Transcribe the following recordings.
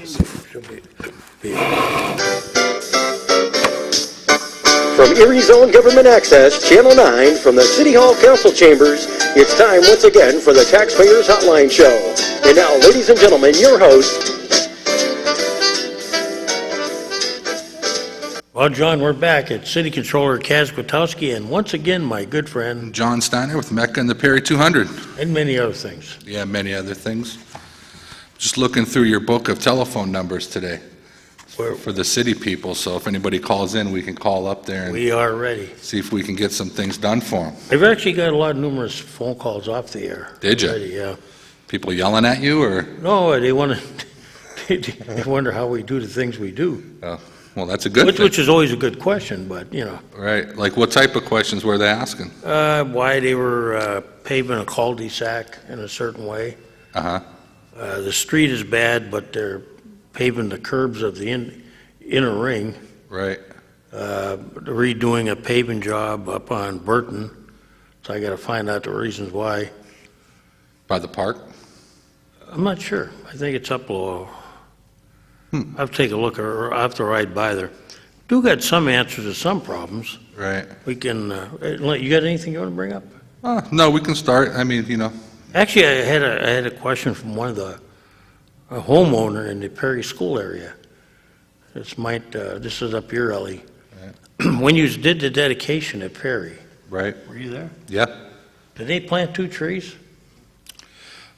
From Erie Zone Government Access, Channel 9, from the City Hall Council Chambers, it's time once again for the Taxpayers Hotline Show. And now, ladies and gentlemen, your host. Well, John, we're back at City Controller Kaz Kwiatkowski, and once again, my good friend John Steiner with Mecca and the Perry 200. And many other things. Yeah, many other things. Just looking through your book of telephone numbers today for the city people, so if anybody calls in, we can call up there and We are ready. see if we can get some things done for them. I've actually got a lot of numerous phone calls off the air. Did you? Already, yeah. People yelling at you, or? No, they want to. They wonder how we do the things we do. Oh, well, that's a good thing. Which is always a good question, but you know. Right. Like, what type of questions were they asking? Why they were paving a cul-de-sac in a certain way. Uh-huh. The street is bad, but they're paving the curbs of the inner ring. Right. Redoing a paving job up on Burton, so I got to find out the reasons why. By the park? I'm not sure. I think it's up below. I'll have to take a look, or I'll have to ride by there. Do got some answers to some problems. Right. We can, you got anything you want to bring up? No, we can start. I mean, you know. Actually, I had a question from one of a homeowner in the Perry School area. This is up your alley. Right. When you did the dedication at Perry. Right. Were you there? Yeah. Did they plant 2 trees?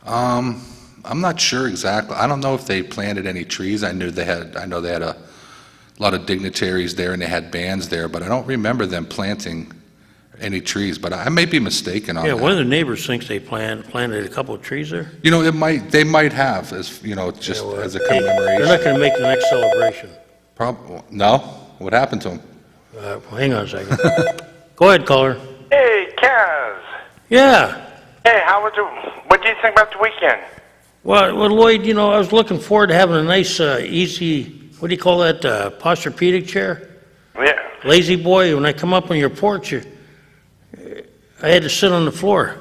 I'm not sure exactly. I don't know if they planted any trees. I know they had a lot of dignitaries there and they had bands there, but I don't remember them planting any trees, but I may be mistaken on that. Yeah, one of the neighbors thinks they planted a couple of trees there. You know, they might have, as you know, just as a commemoration. They're not going to make the next celebration. No? What happened to them? Hang on a second. Go ahead, caller. Hey, Kaz. Yeah. Hey, what do you think about the weekend? Well, Lloyd, you know, I was looking forward to having a nice, easy, what do you call that, posturepedic chair? Yeah. Lazy boy, when I come up on your porch, I had to sit on the floor.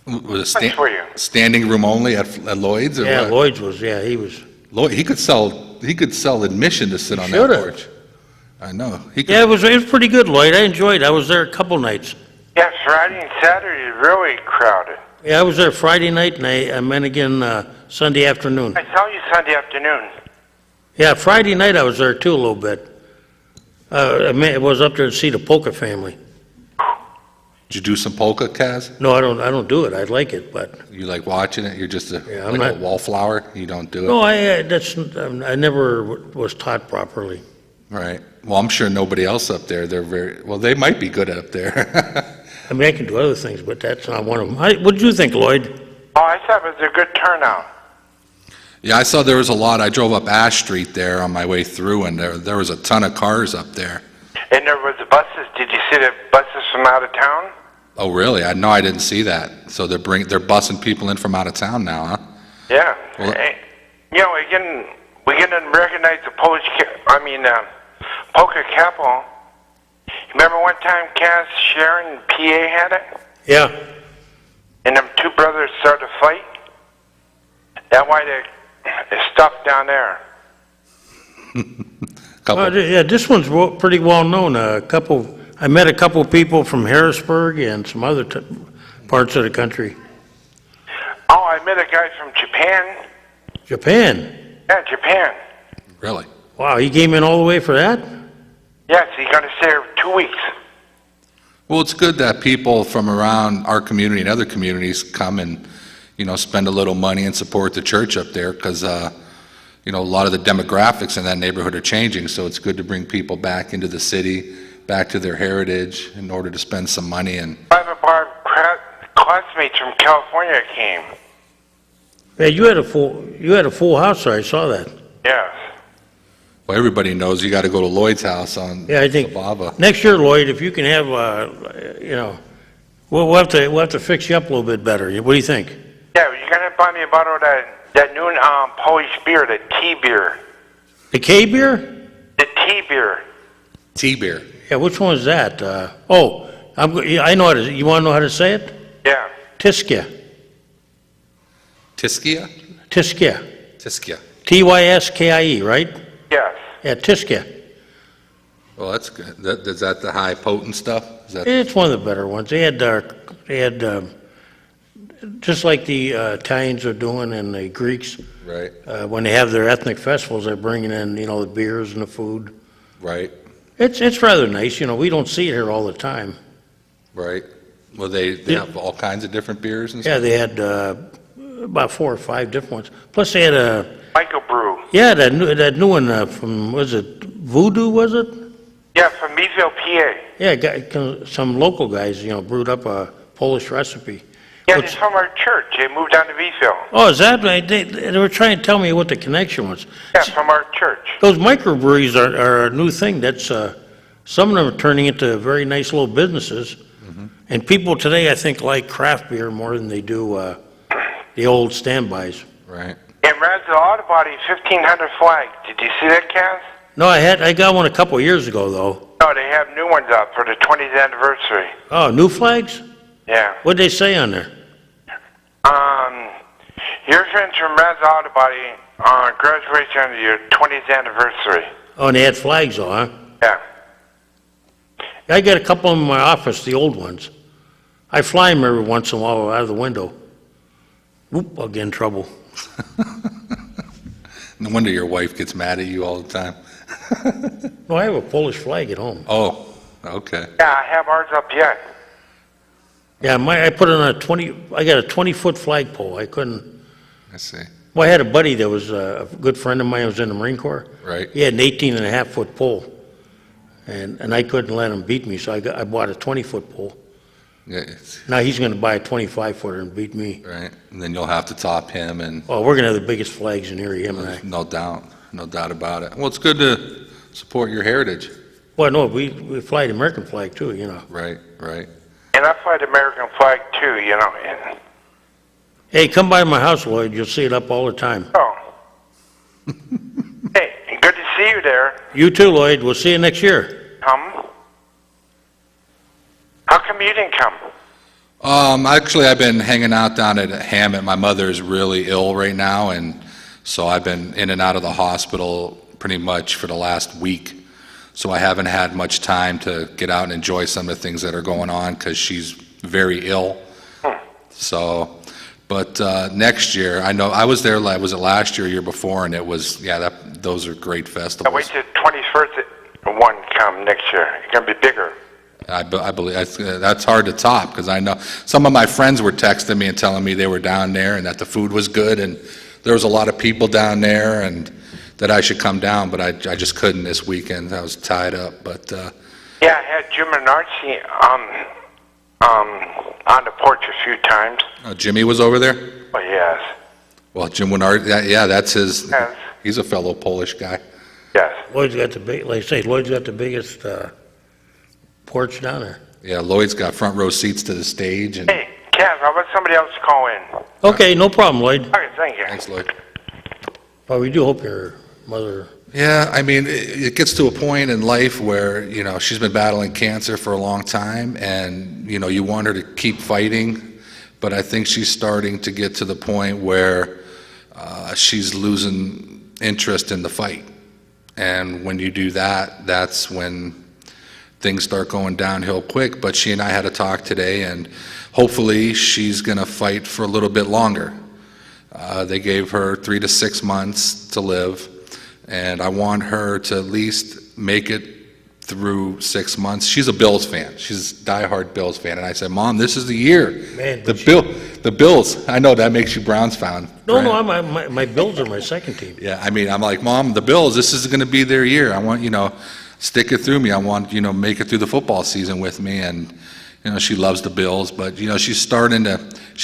Was Nice for you. standing room only at Lloyd's? Or Yeah, what? Lloyd's was, yeah, he was. Lloyd, he could sell admission to sit on that should've. porch. I know. Yeah, it was pretty good, Lloyd. I enjoyed it. I was there a couple nights. Yeah, Friday and Saturday is really crowded. Yeah, I was there Friday night, and I met again Sunday afternoon. I saw you Sunday afternoon. Yeah, Friday night I was there too a little bit. I was up there to see the polka family. Did you do some polka, Kaz? No, I don't do it. I like it, but You like watching it? You're just I'm like not- a wallflower? You don't do it? no, I never was taught properly. Right. Well, I'm sure nobody else up there, they might be good up there. I mean, I can do other things, but that's not one of them. What did you think, Lloyd? Oh, I thought it was a good turnout. Yeah, I saw there was a lot. I drove up Ash Street there on my way through, and there was a ton of cars up there. And there was buses. Did you see the buses from out of town? Oh, really? No, I didn't see that. So they're bussing people in from out of town now, huh? Yeah. Well- Hey, you know, we get to recognize the polka capital. Remember one time Cass, Sharon, PA had it? Yeah. And them 2 brothers started to fight? That's why they're stuck down there. Yeah, this one's pretty well known. I met a couple people from Harrisburg and some other parts of the country. Oh, I met a guy from Japan. Japan? Yeah, Japan. Really? Wow, he came in all the way for that? Yes, he's going to stay there 2 weeks. Well, it's good that people from around our community and other communities come and, you know, spend a little money and support the church up there because, you know, a lot of the demographics in that neighborhood are changing. So it's good to bring people back into the city, back to their heritage in order to spend some money. And Five of our classmates from California came. Yeah, you had a full house there. I saw that. Yes. well, everybody knows you got to go to Lloyd's house on Yeah, I think Sababa. next year, Lloyd, if you can have, you know, we'll have to fix you up a little bit better. What do you think? Yeah, you're going to buy me a bottle of that new Polish beer, the tea beer. The K beer? The tea beer. Tea beer. Yeah, which one is that? I know how to. You want to know how to say it? Yeah. Tiskia. Tiskia? Tiskia. Tiskia. Tyskie, right? Yes. Yeah, Tiskia. Well, that's good. Is that the high potent stuff? Is that, It's one of the better ones. They had just like the Italians are doing and the Greeks, right, when they have their ethnic festivals, they're bringing in, the beers and the food. right, It's rather nice, we don't see it here all the time. right. Well, they have all kinds of different beers and Yeah, stuff? they had about 4 or 5 different ones. Plus they had Microbrew. that new one from, was it Voodoo, was it? Yeah, from Meadville, PA. Yeah, some local guys, brewed up a Polish recipe. Yeah, Which- it's from our church. They moved down to Meadville. Oh, is that right? They were trying to tell me what the connection was. Yeah, from our church. Those microbreweries are a new thing. That's some of them are turning into very nice little businesses. And people today, I think, like craft beer more than they do the old standbys. Right. In Razzle Auto Body, 1500 flag. Did you see that, Cass? No, I got one a couple of years ago though. No, they have new ones out for the 20th anniversary. Oh, new flags? Yeah. What'd they say on there? Your friends from Razzle Auto Body graduation on your 20th anniversary. Oh, and they had flags though, huh? Yeah. I got a couple of them in my office, the old ones. I fly them every once in a while out of the window. Whoop, I'll get in trouble. No wonder your wife gets mad at you all the time. No, I have a Polish flag at home. Oh, okay. Yeah, I have ours up yet. Yeah, I put it on I got a 20-foot flagpole. I couldn't, I see. well, I had a buddy that was a good friend of mine who was in the Marine Corps. Right. He had an 18-and-a-half-foot pole, and I couldn't let him beat me, so I bought a 20-foot pole. Yeah, Now he's going to buy a 25-footer and beat me. right. And then you'll have to top him, and Oh, we're going to have the biggest flags in here, him and I. no doubt about it. Well, it's good to support your heritage. Well, no, we fly the American flag too, Right, right. And I fly the American flag too, And, Hey, come by my house, Lloyd. You'll see it up all the time. oh. Hey, good to see you there. You too, Lloyd. We'll see you next year. Come. How come you didn't come? Actually, I've been hanging out down at Hammett. My mother's really ill right now, and so I've been in and out of the hospital pretty much for the last week. So I haven't had much time to get out and enjoy some of the things that are going on because she's very ill. So, but next year, I know I was there. Was it last year, year before? And it was those are great I festivals. wait till 21st one come next year. It's gonna be bigger. I believe that's hard to top because I know some of my friends were texting me and telling me they were down there and that the food was good and there was a lot of people down there and that I should come down, but I just couldn't this weekend. I was tied up. But Yeah, I had Jim and Archie on the porch a few times. Jimmy was over there. Oh yes, Well, Jim Winard, that's his. Yes. He's a fellow Polish guy. yes. Lloyd's got Lloyd's got the biggest porch down there. Yeah, Lloyd's got front row seats to the stage. And Hey, Kev, how about somebody else call in? Okay, no problem, Lloyd. Okay, thank you. thanks, Lloyd. Well, we do hope your mother. Yeah, I mean, it gets to a point in life where, she's been battling cancer for a long time and, you want her to keep fighting, but I think she's starting to get to the point where she's losing interest in the fight. And when you do that, that's when things start going downhill quick. But she and I had a talk today, and hopefully she's going to fight for a little bit longer. They gave her 3 to 6 months to live, and I want her to at least make it through 6 months. She's a Bills fan. She's a diehard Bills fan, and I said, "Mom, this is the year. Man, The Bills. I know that makes you Browns fan. No, right? no, my Bills are my second team. Yeah, I mean, I'm like, Mom, the Bills. This is going to be their year. I want stick it through me. I want make it through the football season with me." And she loves the Bills, but she's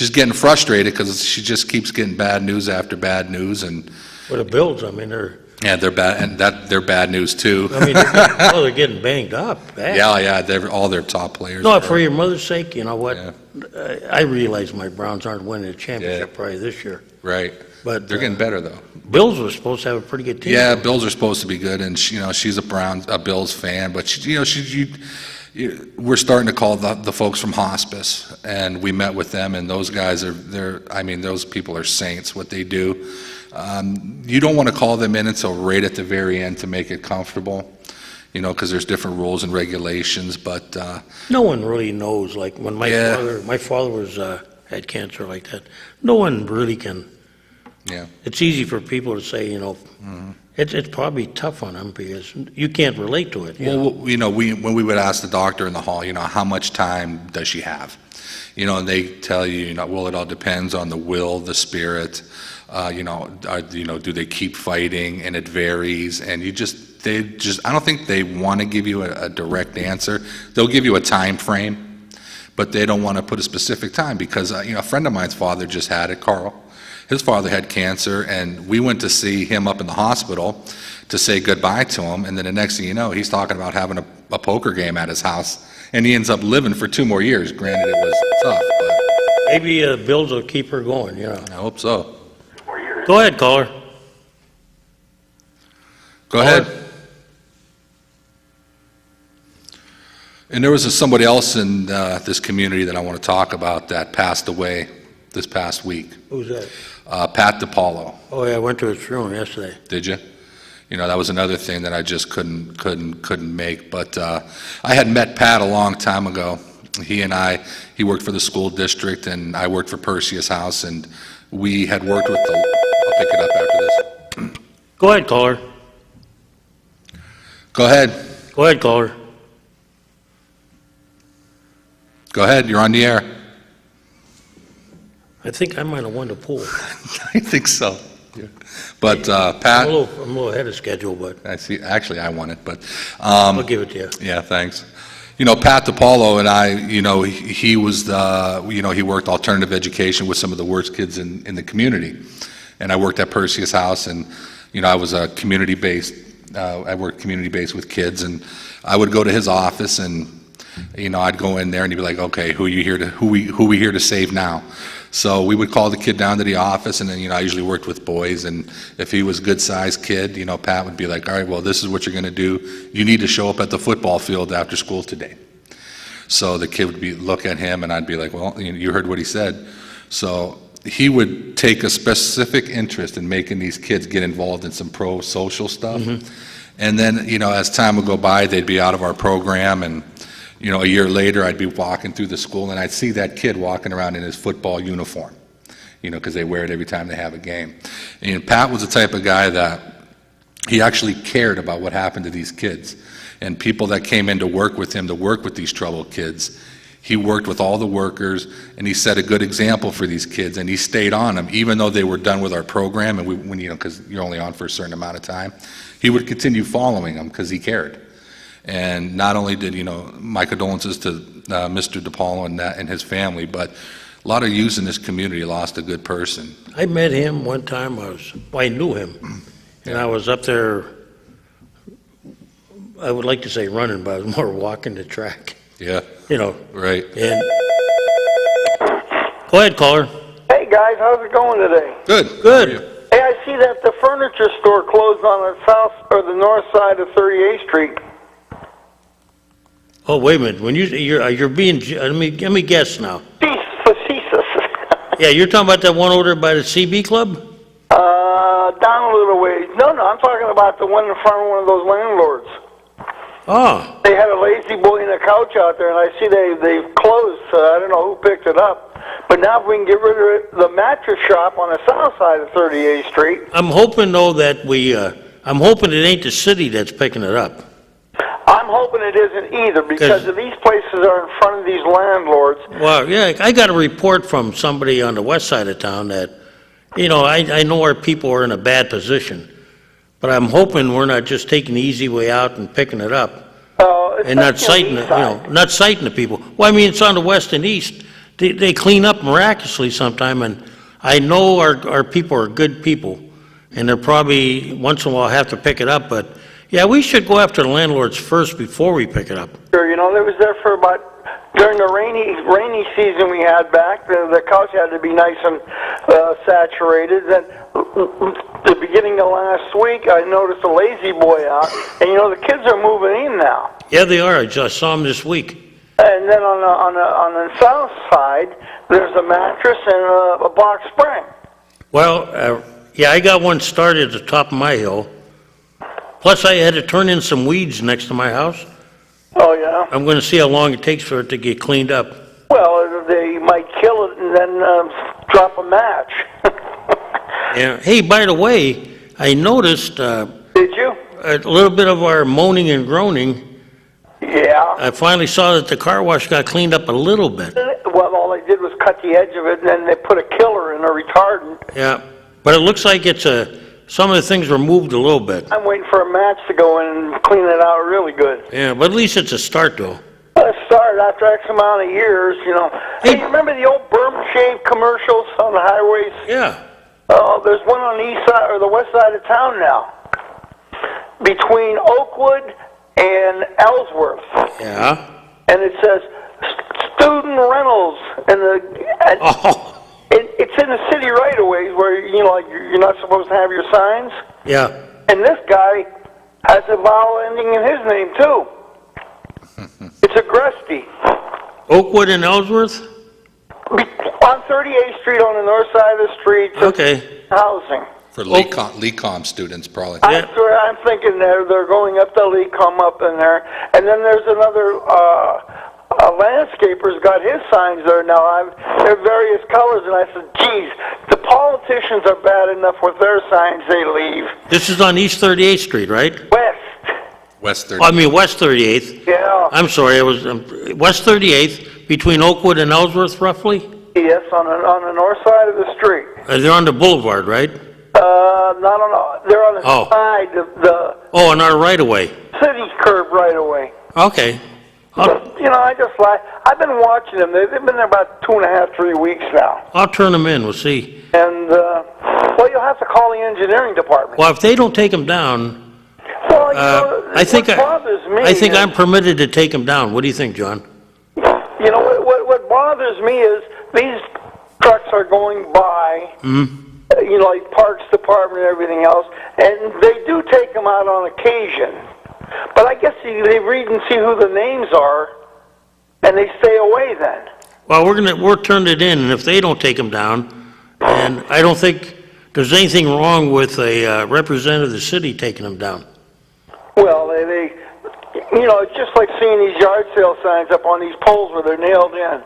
getting frustrated because she just keeps getting bad news after bad news, and For the Bills, I mean, they're bad, and they're bad news too. they're getting banged up. Bad. They're all their top players. No, for your mother's sake, you know what? Yeah. I realize my Browns aren't winning the championship Yeah. probably this year. Right, But they're getting better though. Bills were supposed to have a pretty good team. Yeah, Bills are supposed to be good, and she's a Bills fan, but we're starting to call the folks from hospice, and we met with them, and those guys those people are saints, what they do. You don't want to call them in until right at the very end to make it comfortable, because there's different rules and regulations, but... No one really knows, like when my father was, had cancer like that, no one really can. Yeah. It's easy for people to say, it's probably tough on them because you can't relate to it. When we would ask the doctor in the hall, how much time does she have? And they tell you, well, it all depends on the will, the spirit, do they keep fighting, and it varies, and I don't think they want to give you a direct answer. They'll give you a time frame, but they don't want to put a specific time because, a friend of mine's father just had it, Carl. His father had cancer, and we went to see him up in the hospital to say goodbye to him, and then the next thing you know, he's talking about having a poker game at his house, and he ends up living for 2 more years. Granted, it was tough, but... Maybe bills will keep her going, I hope so. Go ahead, caller. Go ahead. And there was somebody else in this community that I want to talk about that passed away this past week. Who's that? Pat DiPaolo. Oh, yeah, I went to his funeral yesterday. Did you? That was another thing that I just couldn't make. But I had met Pat a long time ago. He worked for the school district, and I worked for Perseus House, and we had worked with I'll pick it up after this. Go ahead, caller. Go ahead. Go ahead, caller. Go ahead, you're on the air. I think I might have won the pool. I think so. Yeah. But Pat... I'm a little ahead of schedule, but... I see. Actually, I won it, but... I'll give it to you. Yeah, thanks. Pat DiPaolo and I, he was he worked alternative education with some of the worst kids in the community. And I worked at Perseus House, and, I was a community-based, I worked community-based with kids, and I would go to his office, and, I'd go in there, and he'd be like, okay, who we here to save now? So we would call the kid down to the office, and then, I usually worked with boys, and if he was a good-sized kid, Pat would be like, all right, well, this is what you're going to do. You need to show up at the football field after school today. So the kid would look at him, and I'd be like, well, you heard what he said. So he would take a specific interest in making these kids get involved in some pro-social stuff. Mm-hmm. And then, as time would go by, they'd be out of our program, and a year later, I'd be walking through the school, and I'd see that kid walking around in his football uniform, because they wear it every time they have a game. And Pat was the type of guy that he actually cared about what happened to these kids. And people that came in to work with him, to work with these troubled kids, he worked with all the workers, and he set a good example for these kids, and he stayed on them, even though they were done with our program, and because you're only on for a certain amount of time, he would continue following them because he cared. And not only did, my condolences to Mr. DiPaolo and his family, but a lot of youth in this community lost a good person. I met him one time. I knew him, and I was up there, I would like to say running, but I was more walking the track. Yeah. Right. And go ahead, caller. Hey, guys, how's it going today? Good. Good. Hey, I see that the furniture store closed on the south or the north side of 38th Street. Oh, wait a minute. When you're being, let me guess now. Facetious. Yeah, you're talking about that one over by the CB Club? Down a little ways. No, I'm talking about the one in front of one of those landlords. Oh. They had a lazy boy and a couch out there, and I see they've closed. I don't know who picked it up. But now if we can get rid of the mattress shop on the south side of 38th Street. I'm hoping, though, that I'm hoping it ain't the city that's picking it up. I'm hoping it isn't either, because if these places are in front of these landlords. Well, yeah, I got a report from somebody on the west side of town that, I know our people are in a bad position, but I'm hoping we're not just taking the easy way out and picking it up and not citing not citing the people. Well, I mean, it's on the west and east. They clean up miraculously sometime, and I know our people are good people, and they're probably once in a while have to pick it up, but yeah, we should go after the landlords first before we pick it up. Sure, they was there for about during the rainy season we had back, the couch had to be nice and saturated. Then the beginning of last week, I noticed a lazy boy out, and the kids are moving in now. Yeah, they are. I just saw them this week. And then on the south side, there's a mattress and a box spring. Well, yeah, I got one started at the top of my hill. Plus, I had to turn in some weeds next to my house. Oh, yeah? I'm going to see how long it takes for it to get cleaned up. Well, they might kill it and then drop a match. Yeah. Hey, by the way, I noticed Did you? a little bit of our moaning and groaning. Yeah. I finally saw that the car wash got cleaned up a little bit. Well, all they did was cut the edge of it, and then they put a killer in a retardant. Yeah, but it looks like it's some of the things were moved a little bit. I'm waiting for a match to go in and clean it out really good. Yeah, but at least it's a start, though. Let's start after X amount of years, Hey, you remember the old berm shave commercials on the highways? Yeah. Oh, there's one on the east side or the west side of town now, between Oakwood and Ellsworth. Yeah. And it says student rentals, and Oh. it's in the city right away where you're not supposed to have your signs. Yeah. And this guy has a vowel ending in his name too. It's Agresti. Oakwood and Ellsworth? On 38th Street on the north side of the street. Okay. Housing. For LECOM students, probably. Yeah. I'm thinking they're going up the lead, come up in there. And then there's another landscaper's got his signs there now. They're various colors, and I said, geez, the politicians are bad enough with their signs they leave. This is on East 38th Street, right? West 30. I mean, West 38th. Yeah. I'm sorry, it was West 38th, between Oakwood and Ellsworth, roughly? Yes, on the north side of the street. They're on the boulevard, right? Not on. They're on the Oh. side of the Oh, on our right-of-way. city curb right away. Okay. I just like. I've been watching them. They've been there about 2.5, 3 weeks now. I'll turn them in, we'll see. And you'll have to call the engineering department. Well, if they don't take them down, Well, I think what bothers me. I think is, I'm permitted to take them down. What do you think, John? What bothers me is these trucks are going by. Like Parks Department and everything else, and they do take them out on occasion. But I guess they read and see who the names are, and they stay away then. Well, we're turned it in, and if they don't take them down, and I don't think there's anything wrong with a representative of the city taking them down. Well, it's just like seeing these yard sale signs up on these poles where they're nailed in.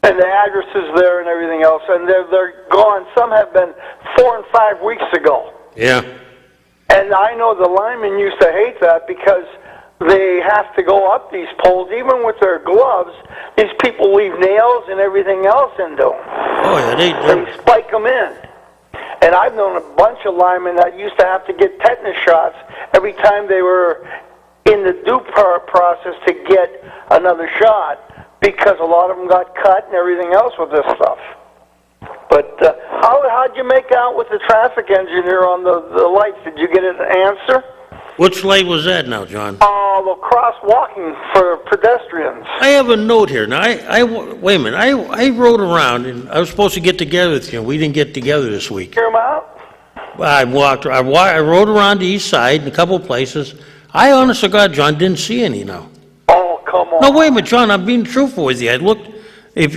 And the addresses there and everything else, and they're gone. Some have been 4 and 5 weeks ago. Yeah. And I know the linemen used to hate that because they have to go up these poles, even with their gloves. These people leave nails and everything else into them. Oh, yeah, They spike them in. And I've known a bunch of linemen that used to have to get tetanus shots every time they were in the due process to get another shot, because a lot of them got cut and everything else with this stuff. But how'd you make out with the traffic engineer on the lights? Did you get an answer? Which light was that now, John? The crosswalking for pedestrians. I have a note here. Now, wait a minute. I rode around, and I was supposed to get together with you. We didn't get together this week. Hear them out? I rode around the east side in a couple of places. I, honest to God, John, didn't see any now. Oh, come on. No, wait a minute, John. I'm being truthful with you. I looked. If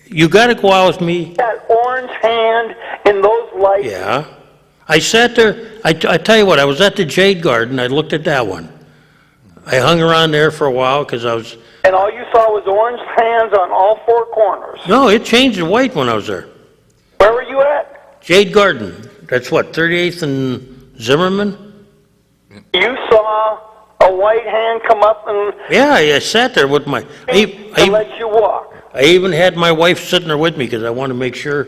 you got to go out with me. That orange hand in those lights. Yeah. I sat there. I tell you what. I was at the Jade Garden. I looked at that one. I hung around there for a while because I was. And all you saw was orange hands on all 4 corners. No, it changed to white when I was there. Where were you at? Jade Garden. That's what, 38th and Zimmerman? You saw a white hand come up and Yeah, I sat there with my. to let you walk. I even had my wife sitting there with me because I wanted to make sure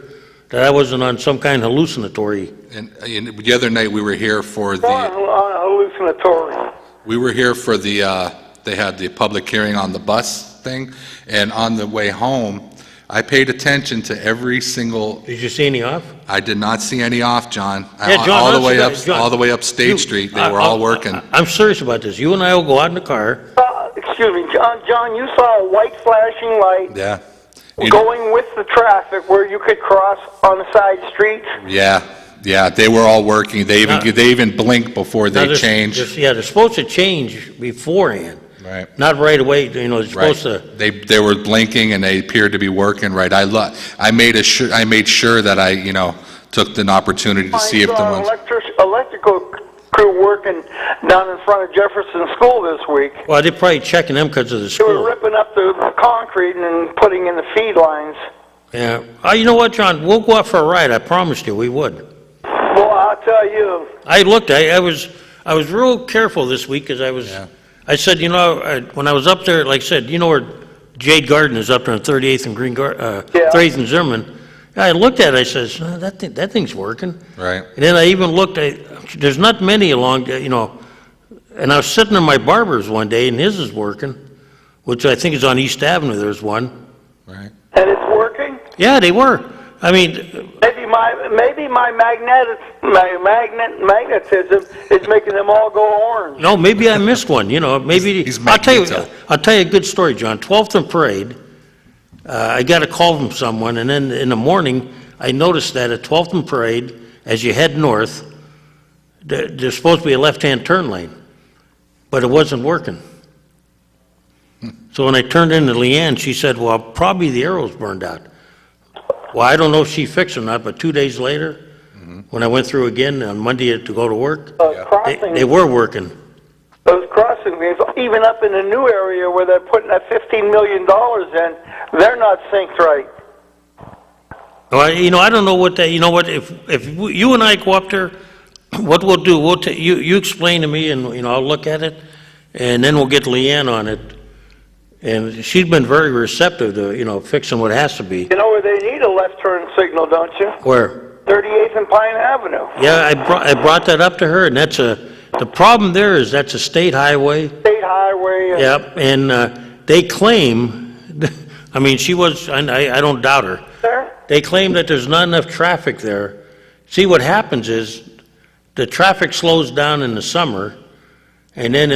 that I wasn't on some kind of hallucinatory. And the other night we were here for Hallucinatory. We were here for they had the public hearing on the bus thing, and on the way home, I paid attention to every single. Did you see any off? I did not see any off, John. Yeah, John, all the way up, John, all the way up State Street, they were all working. I'm serious about this. You and I will go out in the car. excuse me, John, you saw a white flashing light Yeah. going with the traffic where you could cross on the side streets. Yeah, they were all working. They even blinked before Now, they changed. they're supposed to change beforehand, Right. not right away, they're Right. supposed to. They were blinking and they appeared to be working right. I made sure that I took an opportunity to see if the I ones. saw an electrical crew working down in front of Jefferson School this week. Well, they're probably checking them because of the They were school. ripping up the concrete and putting in the feed lines. Yeah. You know what, John? We'll go out for a ride. I promised you we would. Well, I'll tell you, I looked. I was real careful this week because I said, when I was up there, like I said, where Jade Garden is up there on 38th and 38th and Zimmerman. I looked at it. I says, that thing's working. Right. And then I even looked. There's not many along, And I was sitting in my barber's one day, and his is working, which I think is on East Avenue. There's one. Right. and it's working. Yeah, they were. I mean, Maybe my magnetism is making them all go orange. no, maybe I missed one. Maybe He's I'll tell you magneto. a good story, John. 12th and Parade. I got a call from someone, and then in the morning, I noticed that at 12th and Parade, as you head north, there's supposed to be a left-hand turn lane, but it wasn't working. So when I turned into Leanne, she said, well, probably the arrow's burned out. Well, I don't know if she fixed it or not, but 2 days later, when I went through again on Monday to go to work, they were working. Those crossing lanes, even up in the new area where they're putting that $15 million in, they're not synced right. Well, I don't know what that. You know what? If you and I go up there, what we'll do, you explain to me, and I'll look at it, and then we'll get Leanne on it. And she's been very receptive to fixing what has to be. You know where they need a left turn signal, don't you? Where? 38th and Pine Avenue. Yeah, I brought that up to her, and the problem there is that's a state highway. State highway. Yep, and they claim. I mean, I don't doubt her. There? They claim that there's not enough traffic there. See, what happens is the traffic slows down in the summer, and then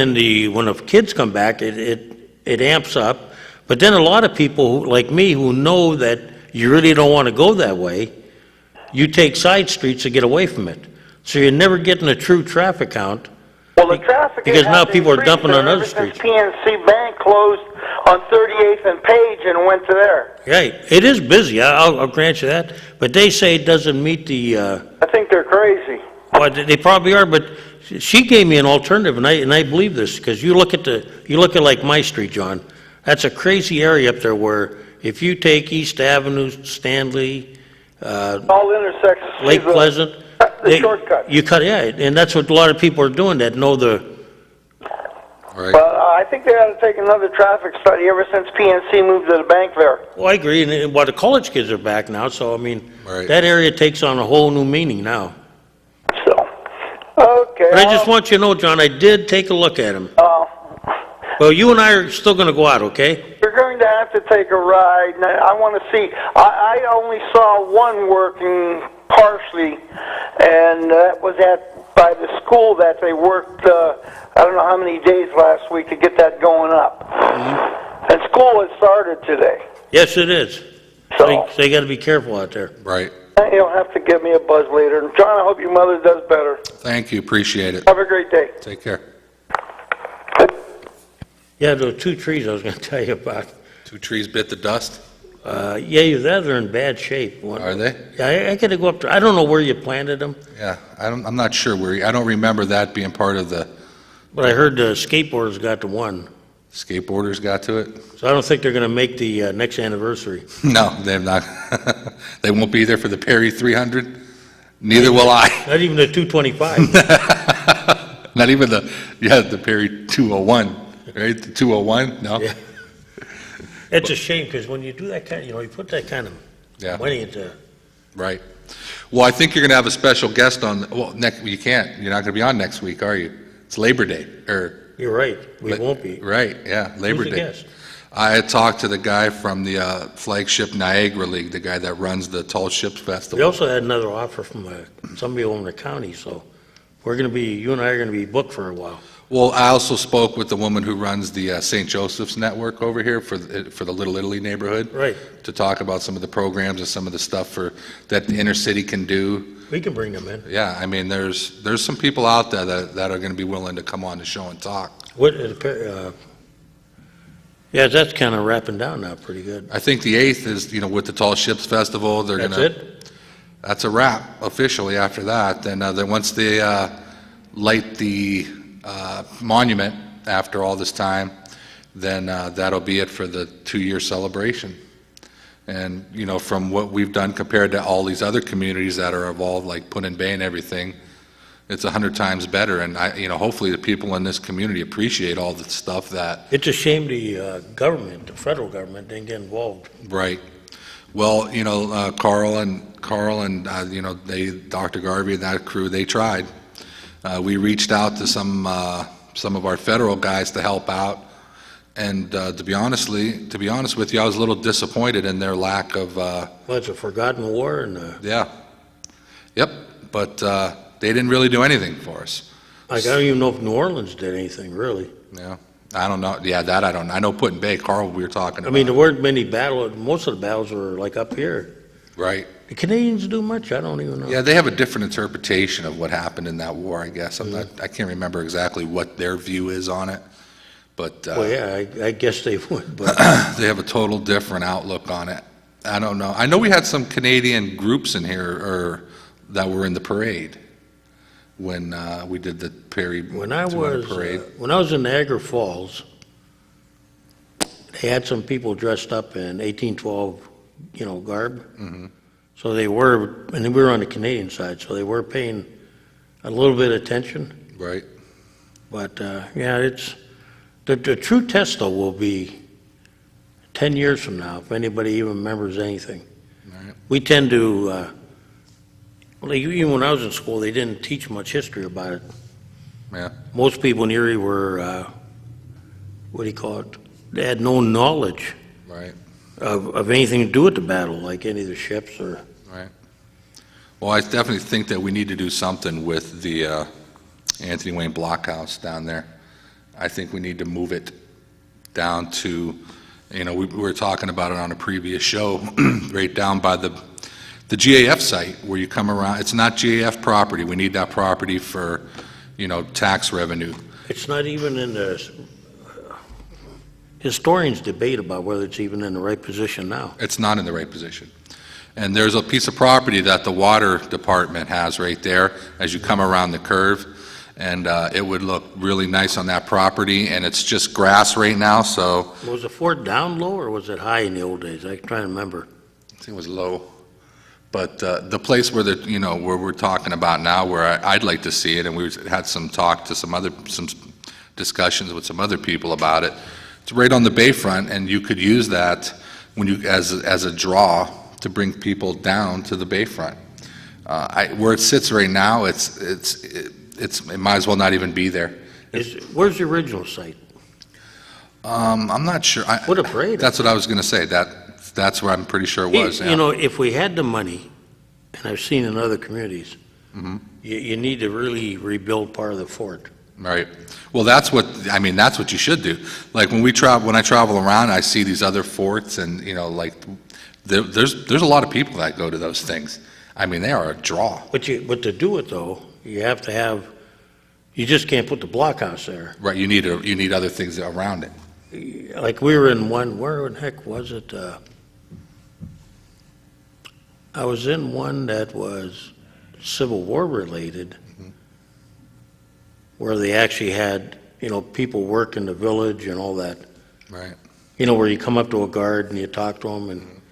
when the kids come back, it amps up. But then a lot of people like me who know that you really don't want to go that way, you take side streets to get away from it. So you're never getting a true traffic count. Well, the traffic because now has people are increased dumping on there other ever since streets. PNC Bank closed on 38th and Page and went to there. Right, it is busy, I'll grant you that, but they say it doesn't meet the, I think they're crazy. well, they probably are, but she gave me an alternative, and I believe this, because you look at like my street, John, that's a crazy area up there where if you take East Avenue, Stanley, All intersections. Lake Pleasant. The shortcut. You cut, yeah, and that's what a lot of people are doing that know Right. Well, I think they ought to take another traffic study ever since PNC moved to the bank there. well, I agree, and the college kids are back now, so I mean, Right. that area takes on a whole new meaning now. So, okay. But I just want you to know, John, I did take a look at him. Well, you and I are still gonna go out, okay? You're going to have to take a ride. Now, I want to see. I only saw one working partially, and that was by the school that they worked, I don't know how many days last week to get that going up. And school has started today. Yes, it is. So, So you gotta be careful out there. Right. you'll have to give me a buzz later. And John, I hope your mother does better. Thank you, appreciate it. Have a great day. Take care. Yeah, those 2 trees I was gonna tell you about. 2 trees bit the dust, Yeah, they're in bad shape. are they? Yeah, I gotta go up there. I don't know where you planted them, Yeah, I'm not sure where, I don't remember that being part of the but I heard the skateboarders got to one. skateboarders got to it. So I don't think they're gonna make the next anniversary. No, they're not. They won't be there for the Perry 300. Neither will I. Not even the 225. Not even the Perry 201, right? The 201? No? Yeah. It's a shame, because when you do that kind, you put that kind of Yeah. money into, Right. Well, I think you're going to have a special guest on, you can't. You're not going to be on next week, are you? It's Labor Day, you're right, we won't be. Right, yeah, Labor Who's the Day. guest? I had talked to the guy from the flagship Niagara League, the guy that runs the Tall Ships Festival. We also had another offer from somebody over in the county, so you and I are gonna be booked for a while. Well, I also spoke with the woman who runs the St. Joseph's Network over here for the Little Italy neighborhood. Right. To talk about some of the programs and some of the stuff that the inner city can do. We can bring them in. Yeah, I mean, there's some people out there that are going to be willing to come on the show and talk. Yeah, that's kind of wrapping down now pretty good. I think the 8th is, with the Tall Ships Festival, they're going That's to... it? That's a wrap officially after that. Then once they light the monument after all this time, then that'll be it for the 2-year celebration. And, from what we've done compared to all these other communities that are involved, like Put in Bay and everything, it's 100 times better. And, hopefully the people in this community appreciate all the stuff that... It's a shame the government, the federal government, didn't get involved. Right. Well, Carl and Dr. Garvey and that crew, they tried. We reached out to some of our federal guys to help out, and to be honest with you, I was a little disappointed in their lack of. Well, it's a forgotten war, and Yeah. Yep. But they didn't really do anything for us. I don't even know if New Orleans did anything really. Yeah. I don't know. Yeah, that I don't. I know Put in Bay, Carl, we were talking about. I mean, there weren't many battles. Most of the battles were like up here. Right. The Canadians do much? I don't even know. Yeah, they have a different interpretation of what happened in that war, I guess. I can't remember exactly what their view is on it, but Well, yeah, I guess they would, but they have a total different outlook on it. I don't know. I know we had some Canadian groups in here that were in the parade when we did the Perry when I 200 parade. when I was in Niagara Falls, they had some people dressed up in 1812, garb. Mm-hmm. So they were, and we were on the Canadian side, so they were paying a little bit of attention. Right. But, yeah, it's, the true test, though, will be 10 years from now, if anybody even remembers anything. Right. We tend to, well, even when I was in school, they didn't teach much history about it. Yeah. Most people in Erie were, what do you call it? They had no knowledge Right. of anything to do with the battle, like any of the ships or... Right. Well, I definitely think that we need to do something with the Anthony Wayne Blockhouse down there. I think we need to move it down to, we were talking about it on a previous show, right down by the GAF site where you come around. It's not GAF property. We need that property for, tax revenue. It's not even in the... Historians debate about whether it's even in the right position now. It's not in the right position. And there's a piece of property that the water department has right there as you come around the curve. And it would look really nice on that property, and it's just grass right now, so... Was the fort down low, or was it high in the old days? I'm trying to remember. I think it was low. But the place where where we're talking about now, where I'd like to see it, and we had some talk to some discussions with some other people about it. It's right on the bayfront, and you could use that when as a draw to bring people down to the bayfront. Where it sits right now, it might as well not even be there. Where's the original site? I'm not sure. What a parade. That's what I was going to say. That's where I'm pretty sure it was. Yeah. If we had the money, and I've seen in other communities, you need to really rebuild part of the fort. Right. Well, that's what you should do. Like when I travel around, I see these other forts, and there's a lot of people that go to those things. I mean, they are a draw. But to do it though, you have to have. You just can't put the blockhouse there. Right. You need other things around it. Like we were in one. Where in the heck was it? I was in one that was Civil War related. Where they actually had, people work in the village and all that. Right. Where you come up to a guard and you talk to him, and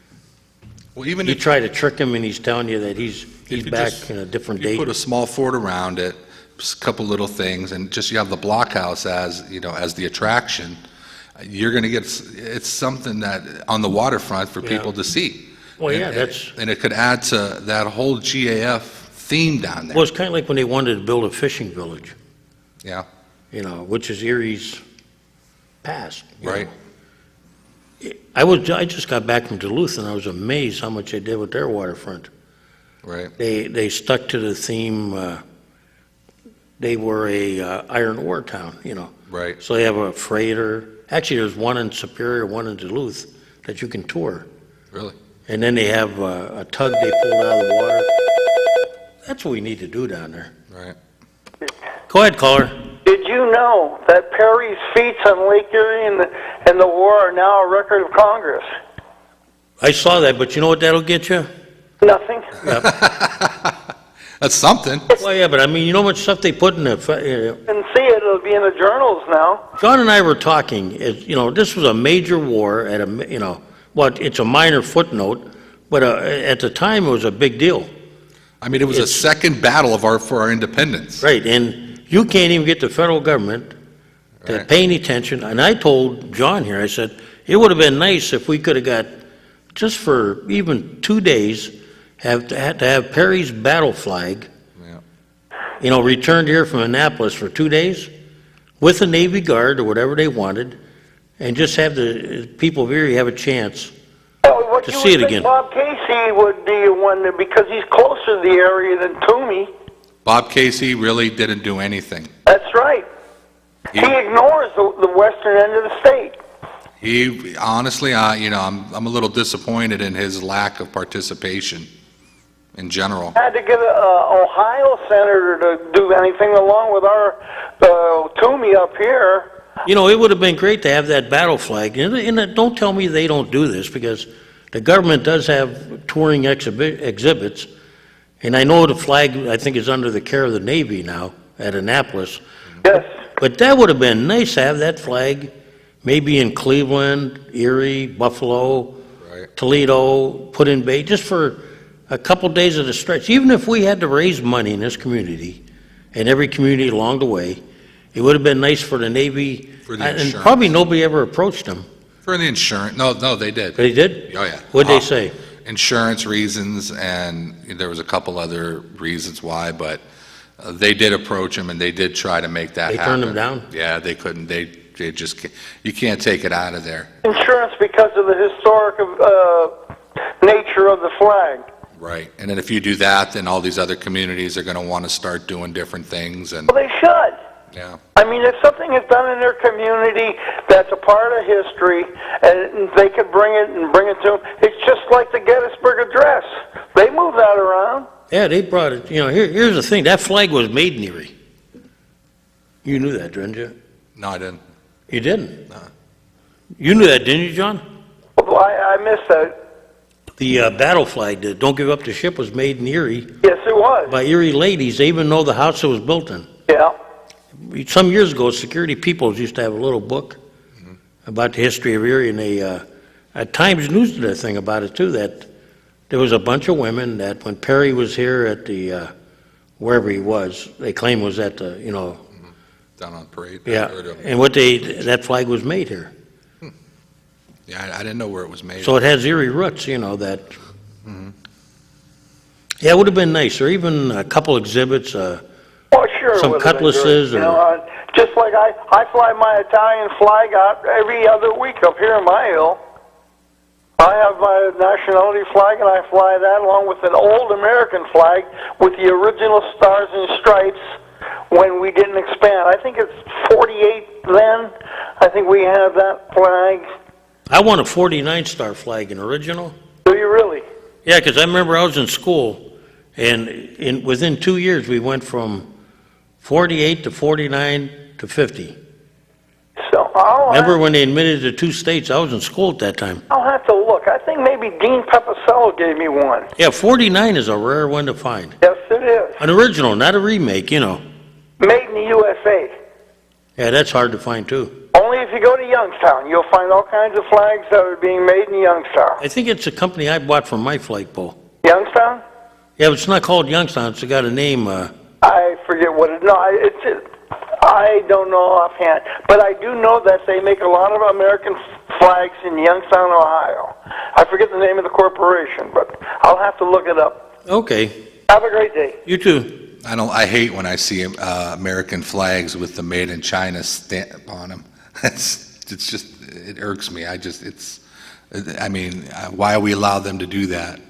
Well, even you if try to trick him, and he's telling you that he's you back just- in a different you date. put a small fort around it, just a couple little things, and just you have the blockhouse as the attraction, you're going to get, it's something that on the waterfront for Yeah. people to see. Well, yeah, And- and it could add to that whole GAF theme down there. Well, it's kind of like when they wanted to build a fishing village, Yeah, which is Erie's past. right. I just got back from Duluth, and I was amazed how much they did with their waterfront. Right. They stuck to the theme, they were a iron ore town, Right. So they have a freighter. Actually, there's one in Superior, one in Duluth that you can tour. Really? And then they have a tug they pulled out of the water. That's what we need to do down there. Right. Go ahead, caller. Did you know that Perry's feats on Lake Erie and the war are now a record of Congress? I saw that, but you know what that'll get you? Nothing. That's something. Well, yeah, but I mean, you know how much stuff they put in the... And see it, it'll be in the journals now. John and I were talking, this was a major war at it's a minor footnote, but at the time it was a big deal. I mean, it was a second battle for our independence. Right, and you can't even get the federal government to Right. pay any attention. And I told John here, I said, it would have been nice if we could have got, just for even 2 days, had to have Perry's battle flag, Yeah. returned here from Annapolis for 2 days with a Navy Guard or whatever they wanted, and just have the people of Erie have a chance. What To you see would it think again. Bob Casey would be one because he's closer to the area than Toomey. Bob Casey really didn't do anything. That's right. He ignores the western end of the state. He honestly, I'm a little disappointed in his lack of participation in general. Had to get a Ohio senator to do anything along with our Toomey up here. It would have been great to have that battle flag. And don't tell me they don't do this, because the government does have touring exhibits. And I know the flag, I think, is under the care of the Navy now at Annapolis. Yes. But that would have been nice to have that flag, maybe in Cleveland, Erie, Buffalo, Right. Toledo, put in Bay, just for a couple days at a stretch. Even if we had to raise money in this community, and every community along the way, it would have been nice for the Navy, For the and insurance. probably nobody ever approached them. For the insurance, no, they did. They did? Oh, yeah. What'd they say? Insurance reasons, and there was a couple other reasons why, but they did approach him, and they did try to make that They happen. turned him down? Yeah, they couldn't. They just can't, you can't take it out of there. Insurance because of the historic nature of the flag. Right. And then if you do that, then all these other communities are going to want to start doing different things, and Well, they should. yeah. I mean, if something is done in their community that's a part of history, and they could bring it to them, it's just like the Gettysburg Address. They move that around. Yeah, they brought it, here's the thing, that flag was made in Erie. You knew that, didn't you? No, I didn't. You didn't? You knew that, didn't you, John? Well, I missed that. The battle flag, the Don't Give Up the Ship, was made in Erie Yes, it was. by Erie ladies. They even know the house it was built in. Yeah. Some years ago, security people used to have a little book about the history of Erie, and they, Times News did a thing about it too, that there was a bunch of women that when Perry was here at the, wherever he was, they claim was at the, Down on parade. yeah, Or the- and that flag was made here. Yeah, I didn't know where it was made. So it has Erie roots, that. Yeah, it would have been nice, or even a couple exhibits, Oh, sure. it Some would have been cutlasses great. or- Just like I fly my Italian flag out every other week up here in my hill. I have my nationality flag, and I fly that along with an old American flag with the original stars and stripes when we didn't expand. I think it's 48 then. I think we have that flag. I want a 49-star flag, an original. Do you really? Yeah, because I remember I was in school, and within 2 years, we went from 48 to 49 to 50. So Remember when they admitted the 2 states? I was in school at that time. I'll have to look. I think maybe Dean Pepicello gave me one. Yeah, 49 is a rare one to find. Yes, it is. An original, not a remake, Made in the USA. Yeah, that's hard to find, too. Only if you go to Youngstown. You'll find all kinds of flags that are being made in Youngstown. I think it's a company I bought from my flagpole. Youngstown? Yeah, but it's not called Youngstown. It's got a name. I forget what it. No, I don't know offhand, but I do know that they make a lot of American flags in Youngstown, Ohio. I forget the name of the corporation, but I'll have to look it up. Okay. Have a great day. You too. I hate when I see American flags with the Made in China stamp on them. It irks me. Why we allow them to do that?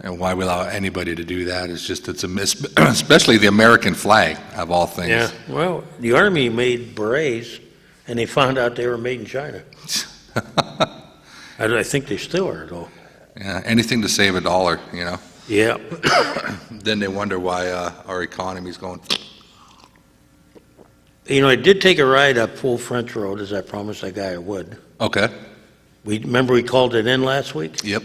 And why we allow anybody to do that is just, especially the American flag of all things. Yeah, well, the Army made berets, and they found out they were made in China. I think they still are, though. Yeah, anything to save a dollar, Yeah. Then they wonder why our economy's going. I did take a ride up Full French Road, as I promised that guy I would. Okay. Remember we called it in last week? Yep.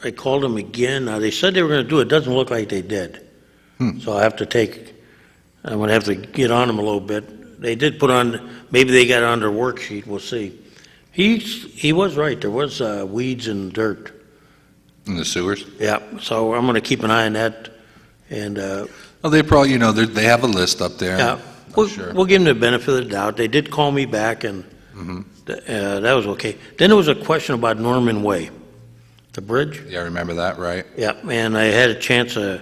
I called them again. Now, they said they were going to do it. Doesn't look like they did. So I'm going to have to get on them a little bit. They did put on, maybe they got it on their worksheet. We'll see. He was right. There was weeds and dirt. In the sewers? Yeah, so I'm going to keep an eye on that. And Well, they probably, they have a list up there. yeah, Sure. we'll give them the benefit of the doubt. They did call me back, and that was okay. Then there was a question about Norman Way, the bridge. Yeah, I remember that, right? Yeah, and I had a chance to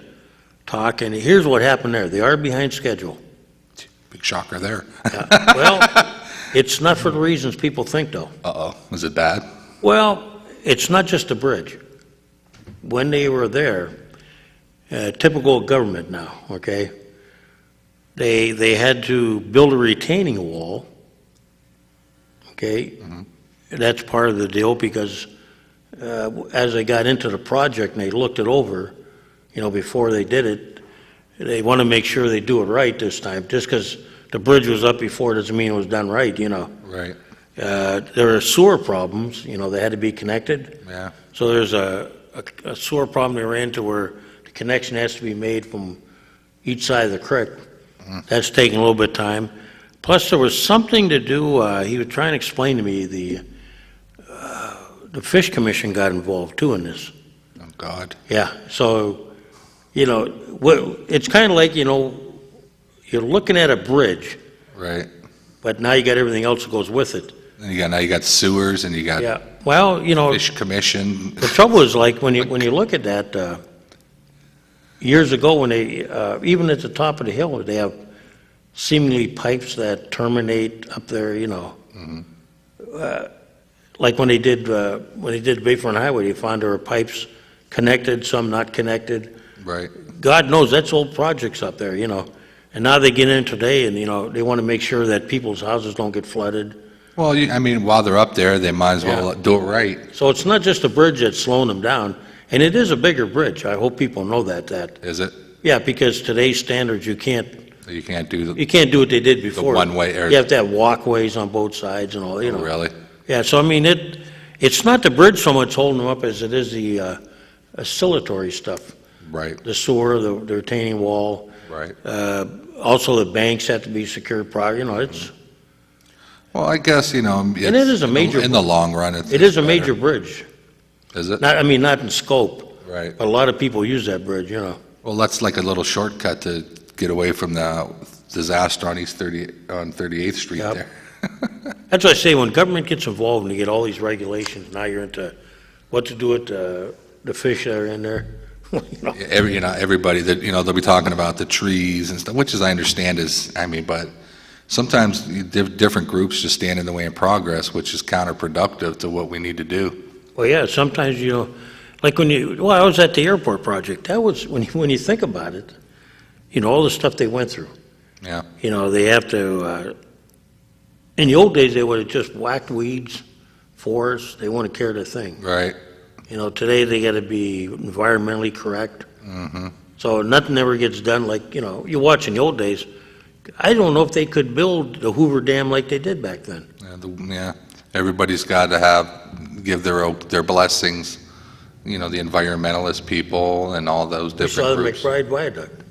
talk, and here's what happened there. They are behind schedule. Big shocker there. Yeah. Well, it's not for the reasons people think, though. Uh-oh, was it bad? Well, it's not just the bridge. When they were there, typical government now, okay? They had to build a retaining wall, okay? That's part of the deal because as they got into the project and they looked it over, before they did it, they want to make sure they do it right this time. Just because the bridge was up before doesn't mean it was done right, Right. There are sewer problems, they had to be connected. Yeah. So there's a sewer problem they ran into where the connection has to be made from each side of the creek. That's taking a little bit of time. Plus, there was something to do, he was trying to explain to me, the Fish Commission got involved too in this. Oh, God. Yeah, so, it's kind of like, you're looking at a bridge, Right. but now you got everything else that goes with it. Then now you got sewers and you got Yeah, well, Fish Commission. the trouble is like when you look at that, years ago when they, even at the top of the hill, they have seemingly pipes that terminate up there, like when they did Bayfront Highway, they found there were pipes connected, some not connected. Right. God knows, that's old projects up there, And now they get in today and, they want to make sure that people's houses don't get flooded. Well, while they're up there, they might as well do it right. So it's not just a bridge that's slowing them down, and it is a bigger bridge. I hope people know that. Is it? Yeah, because today's standards, you can't You can't do what they did before. one-way or- You have to have walkways on both sides and all, Oh, really? Yeah, so it's not the bridge so much holding them up as it is the oscillatory stuff. Right. The sewer, the retaining wall. Right. Also, the banks have to be secure it's, Well, I guess, it is a major- in the long run, it is a major bridge. Is it? Not in scope, Right. but a lot of people use that bridge, Well, that's like a little shortcut to get away from the disaster on 38th Street Yep. there. That's what I say, when government gets involved and you get all these regulations, now you're into what to do with the fish that are in there. Everybody that, they'll be talking about the trees and stuff, which as I understand but sometimes different groups just stand in the way of progress, which is counterproductive to what we need to do. Well, yeah, sometimes, like I was at the airport project, that was, when you think about it, all the stuff they went through. Yeah. They have to, in the old days, they would have just whacked weeds, forests, they wouldn't care a thing. Right. Today they got to be environmentally correct. So nothing ever gets done like, you watch in the old days, I don't know if they could build the Hoover Dam like they did back then. Yeah. Everybody's got to give their blessings, the environmentalist people and all those We different saw the groups. McBride Viaduct.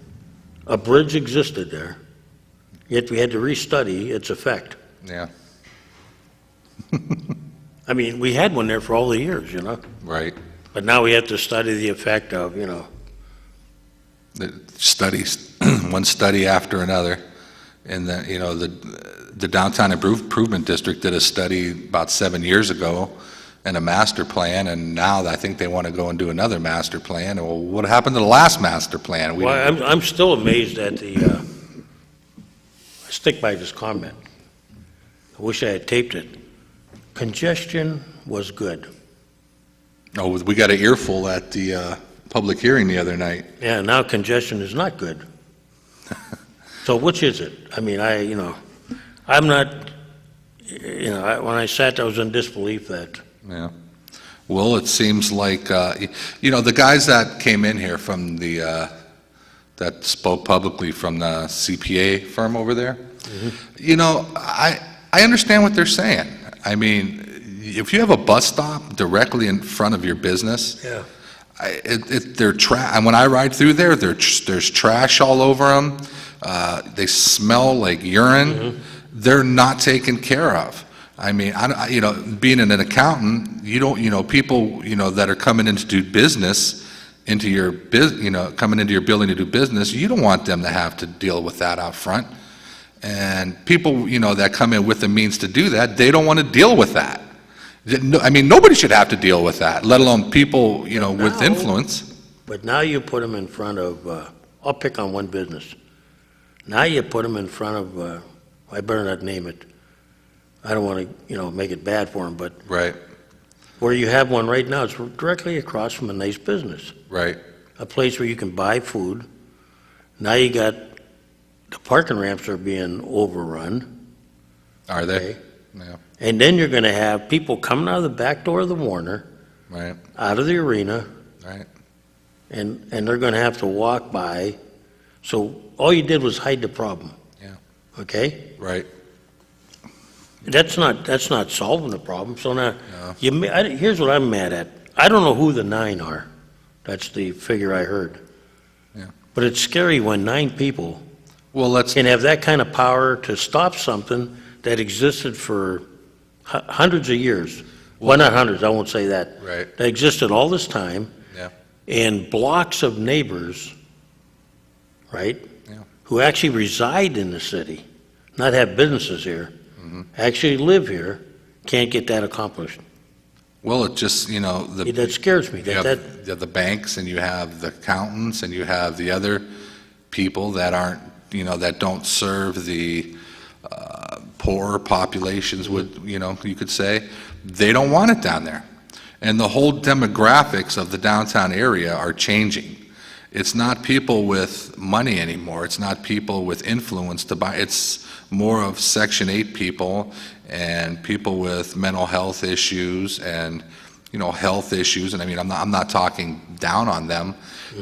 A bridge existed there, yet we had to restudy its effect. Yeah. We had one there for all the years, Right. but now we have to study the effect of, The studies, one study after another. And the Downtown Improvement District did a study about 7 years ago and a master plan, and now I think they want to go and do another master plan. Well, what happened to the last master plan? Well, I'm still amazed at I stick by this comment. I wish I had taped it. Congestion was good. Oh, we got an earful at the public hearing the other night. Yeah, now congestion is not good. So which is it? I mean, I'm not, when I sat, I was in disbelief that, Yeah. Well, it seems like, the guys that came in here from that spoke publicly from the CPA firm over there, I understand what they're saying. I mean, if you have a bus stop directly in front of your business, yeah, and when I ride through there, there's trash all over them. They smell like urine. They're not taken care of. I mean, being an accountant, people, that are coming in to do business into your coming into your building to do business, you don't want them to have to deal with that out front. And people, that come in with the means to do that, they don't want to deal with that. I mean, nobody should have to deal with that, let alone people, with influence. but now you put them in front of, I'll pick on one business. Now you put them in front of, I better not name it. I don't want to, make it bad for them, but Right, where you have one right now, it's directly across from a nice business, right. a place where you can buy food. Now you got, the parking ramps are being overrun, Are they? okay? Yeah, And then you're going to have people coming out of the back door of the Warner, right, out of the arena, right. and they're going to have to walk by. So all you did was hide the problem. Yeah. Okay? Right. That's not solving the problem. So now, No. here's what I'm mad at. I don't know who the 9 are. That's the figure I heard. Yeah. But it's scary when 9 people Well, let's, can have that kind of power to stop something that existed for hundreds of years. Well, not hundreds, I won't say that. Right. That existed all this time. Yeah. And blocks of neighbors, right? Yeah. Who actually reside in the city, not have businesses here, actually live here, can't get that accomplished. well, it just, That scares me. you have the banks, and you have the accountants, and you have the other people that aren't, that don't serve the poorer populations, you could say. They don't want it down there. And the whole demographics of the downtown area are changing. It's not people with money anymore. It's not people with influence to buy. It's more of Section 8 people and people with mental health issues and, health issues. And I mean, I'm not talking down on them,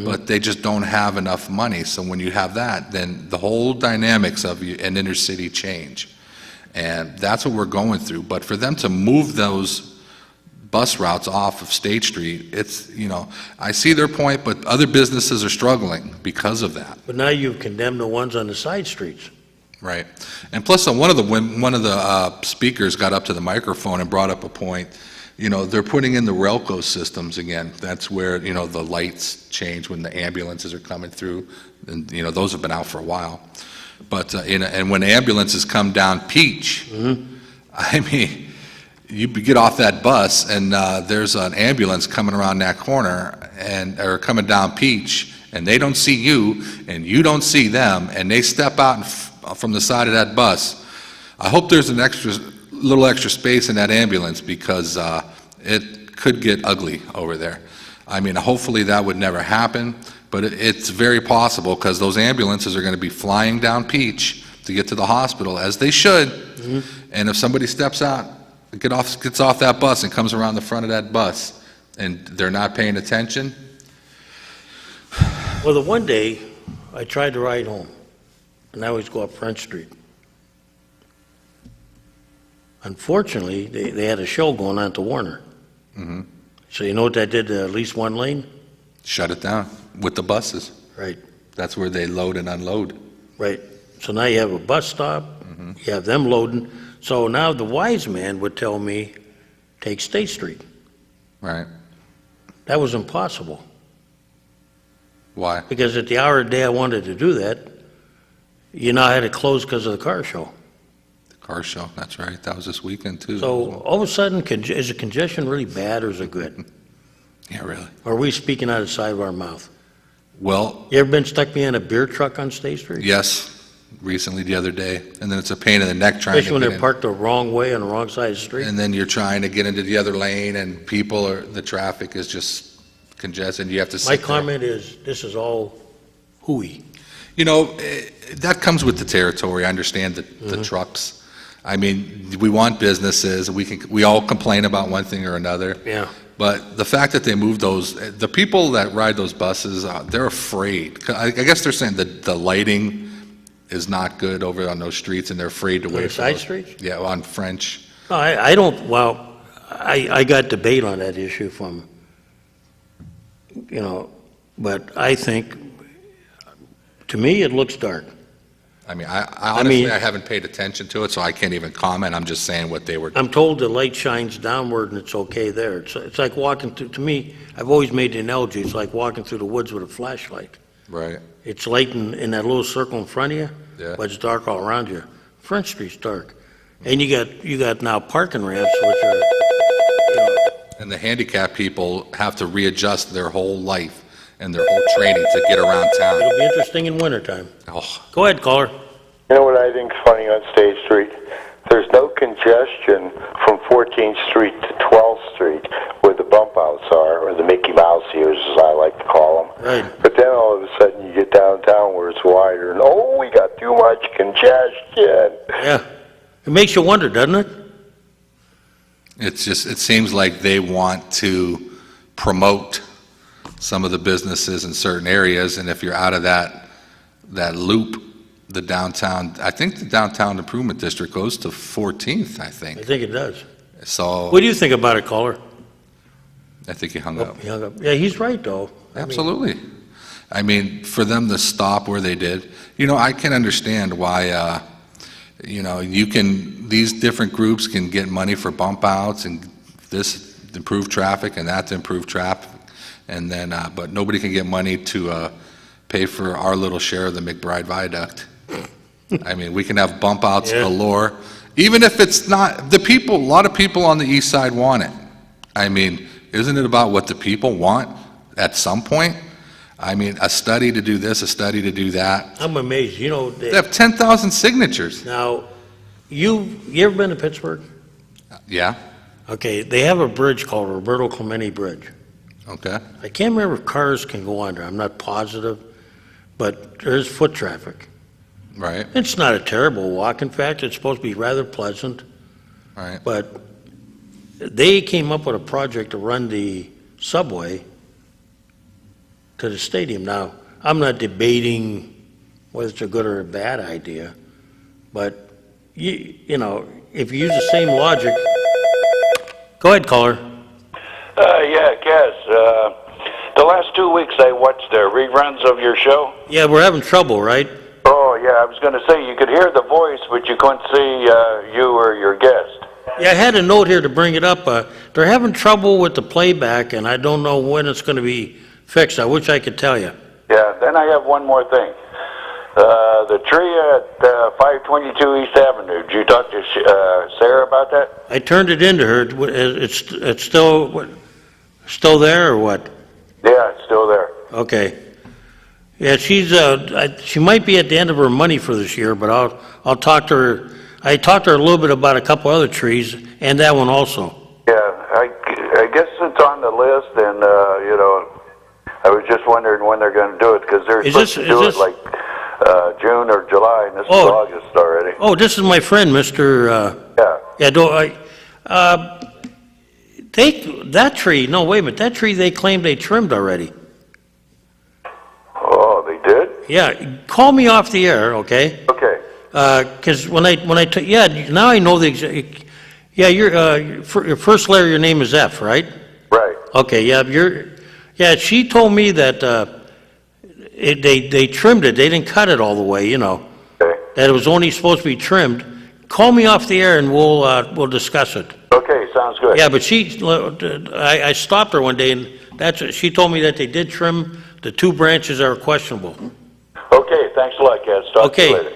but they just don't have enough money. So when you have that, then the whole dynamics of an inner city change. And that's what we're going through. But for them to move those bus routes off of State Street, it's, I see their point, but other businesses are struggling because of that. But now you've condemned the ones on the side streets. Right. And plus, one of the speakers got up to the microphone and brought up a point. They're putting in the Relco systems again. That's where, the lights change when the ambulances are coming through. And, those have been out for a while. But, and when ambulances come down Peach, I mean, you get off that bus and there's an ambulance coming around that corner or coming down Peach, and they don't see you and you don't see them, and they step out from the side of that bus. I hope there's a little extra space in that ambulance, because it could get ugly over there. I mean, hopefully that would never happen, but it's very possible, because those ambulances are going to be flying down Peach to get to the hospital, as they should. And if somebody steps out, gets off that bus and comes around the front of that bus, and they're not paying attention. Well, the one day, I tried to ride home, and I always go up French Street. Unfortunately, they had a show going on at the Warner. So you know what that did to at least one lane? Shut it down with the buses. Right, That's where they load and unload. right. So now you have a bus stop, you have them loading. So now the wise man would tell me, take State Street. Right. That was impossible, Why? because at the hour of the day I wanted to do that, you now had to close because of the car show. The car show. That's right. That was this weekend too. So all of a sudden, is the congestion really bad or is it good? Yeah, really. Or are we speaking out of the side of our mouth? Well, You ever been stuck behind a beer truck on State Street? yes. recently the other day, and then it's a pain in the neck trying Especially when to get they're in. parked the wrong way on the wrong side of the street. And then you're trying to get into the other lane, and the traffic is just congested, you have to sit My there. comment is, this is all hooey. You know, that comes with the territory. I understand the trucks. I mean, we want businesses. We all complain about one thing or another. Yeah. But the fact that they moved the people that ride those buses, they're afraid. I guess they're saying that the lighting is not good over on those streets, and they're afraid to On wait the for side those. streets? Yeah, on French. No, I don't, well, I got debate on that issue from, but I think, to me, it looks dark. I mean, I honestly, I haven't paid attention to it, so I can't even comment. I'm just saying what they were. I'm told the light shines downward and it's okay there. It's like walking through, to me, I've always made the analogy, it's like walking through the woods with a flashlight. Right. It's light in that little circle in front of you, Yeah. but it's dark all around you. French Street's dark. And you got now parking ramps, which are, And the handicapped people have to readjust their whole life and their whole training to get around town. it'll be interesting in wintertime. Oh, Go ahead, caller. You know what I think's funny on State Street? There's no congestion from 14th Street to 12th Street where the bump outs are, or the Mickey Mouse ears, as I like to call them. Right. But then all of a sudden you get downtown where it's wider, and oh, we got too much congestion. Yeah. It makes you wonder, doesn't it? it seems like they want to promote some of the businesses in certain areas, and if you're out of that loop, the downtown, I think the downtown improvement district goes to 14th, I I think. think it does. So, What do you think about it, caller? I think he hung up. He hung up. Yeah, he's right, though. Absolutely. I mean, for them to stop where they did, I can understand why, these different groups can get money for bump outs and this to improve traffic and that to improve traffic. And then, but nobody can get money to pay for our little share of the McBride Viaduct. I mean, we can have bump outs galore, even if it's not, a lot of people on the east side want it. I mean, isn't it about what the people want at some point? I mean, a study to do this, a study to do that. I'm amazed. They have 10,000 signatures. Now, you ever been to Pittsburgh? Yeah, Okay, they have a bridge called Roberto Clemente Bridge. okay. I can't remember if cars can go under. I'm not positive, but there's foot traffic. Right, It's not a terrible walk. In fact, it's supposed to be rather pleasant. right. But they came up with a project to run the subway to the stadium. Now, I'm not debating whether it's a good or a bad idea, but if you use the same logic, go ahead, caller. Yeah, Kaz. The last 2 weeks I watched reruns of your show. Yeah, we're having trouble, right? Oh, yeah, I was going to say you could hear the voice, but you couldn't see you or your guest. Yeah, I had a note here to bring it up. They're having trouble with the playback, and I don't know when it's going to be fixed. I wish I could tell you. Yeah, then I have one more thing. The tree at 522 East Avenue, did you talk to Sarah about that? I turned it into her. It's still there or what? Yeah, it's still there. Okay. Yeah, she might be at the end of her money for this year, but I'll talk to her. I talked to her a little bit about a couple other trees and that one also. Yeah, I guess it's on the list, and I was just wondering when they're going to do it, because they're supposed to do it like June or July, and this is August already. Oh, this is my friend, Mr. That tree, no, wait a minute, that tree they claimed they trimmed already. Oh, they did? Yeah, call me off the air, okay? Okay. Because now I know the exact, your first letter of your name is F, right? Right. Okay, she told me that they trimmed it, they didn't cut it all the way, Okay. that it was only supposed to be trimmed. Call me off the air and we'll discuss it. Okay, sounds good. Yeah, but I stopped her one day and she told me that they did trim the two branches that are questionable. Okay, thanks a lot, Kat. Talk to you later.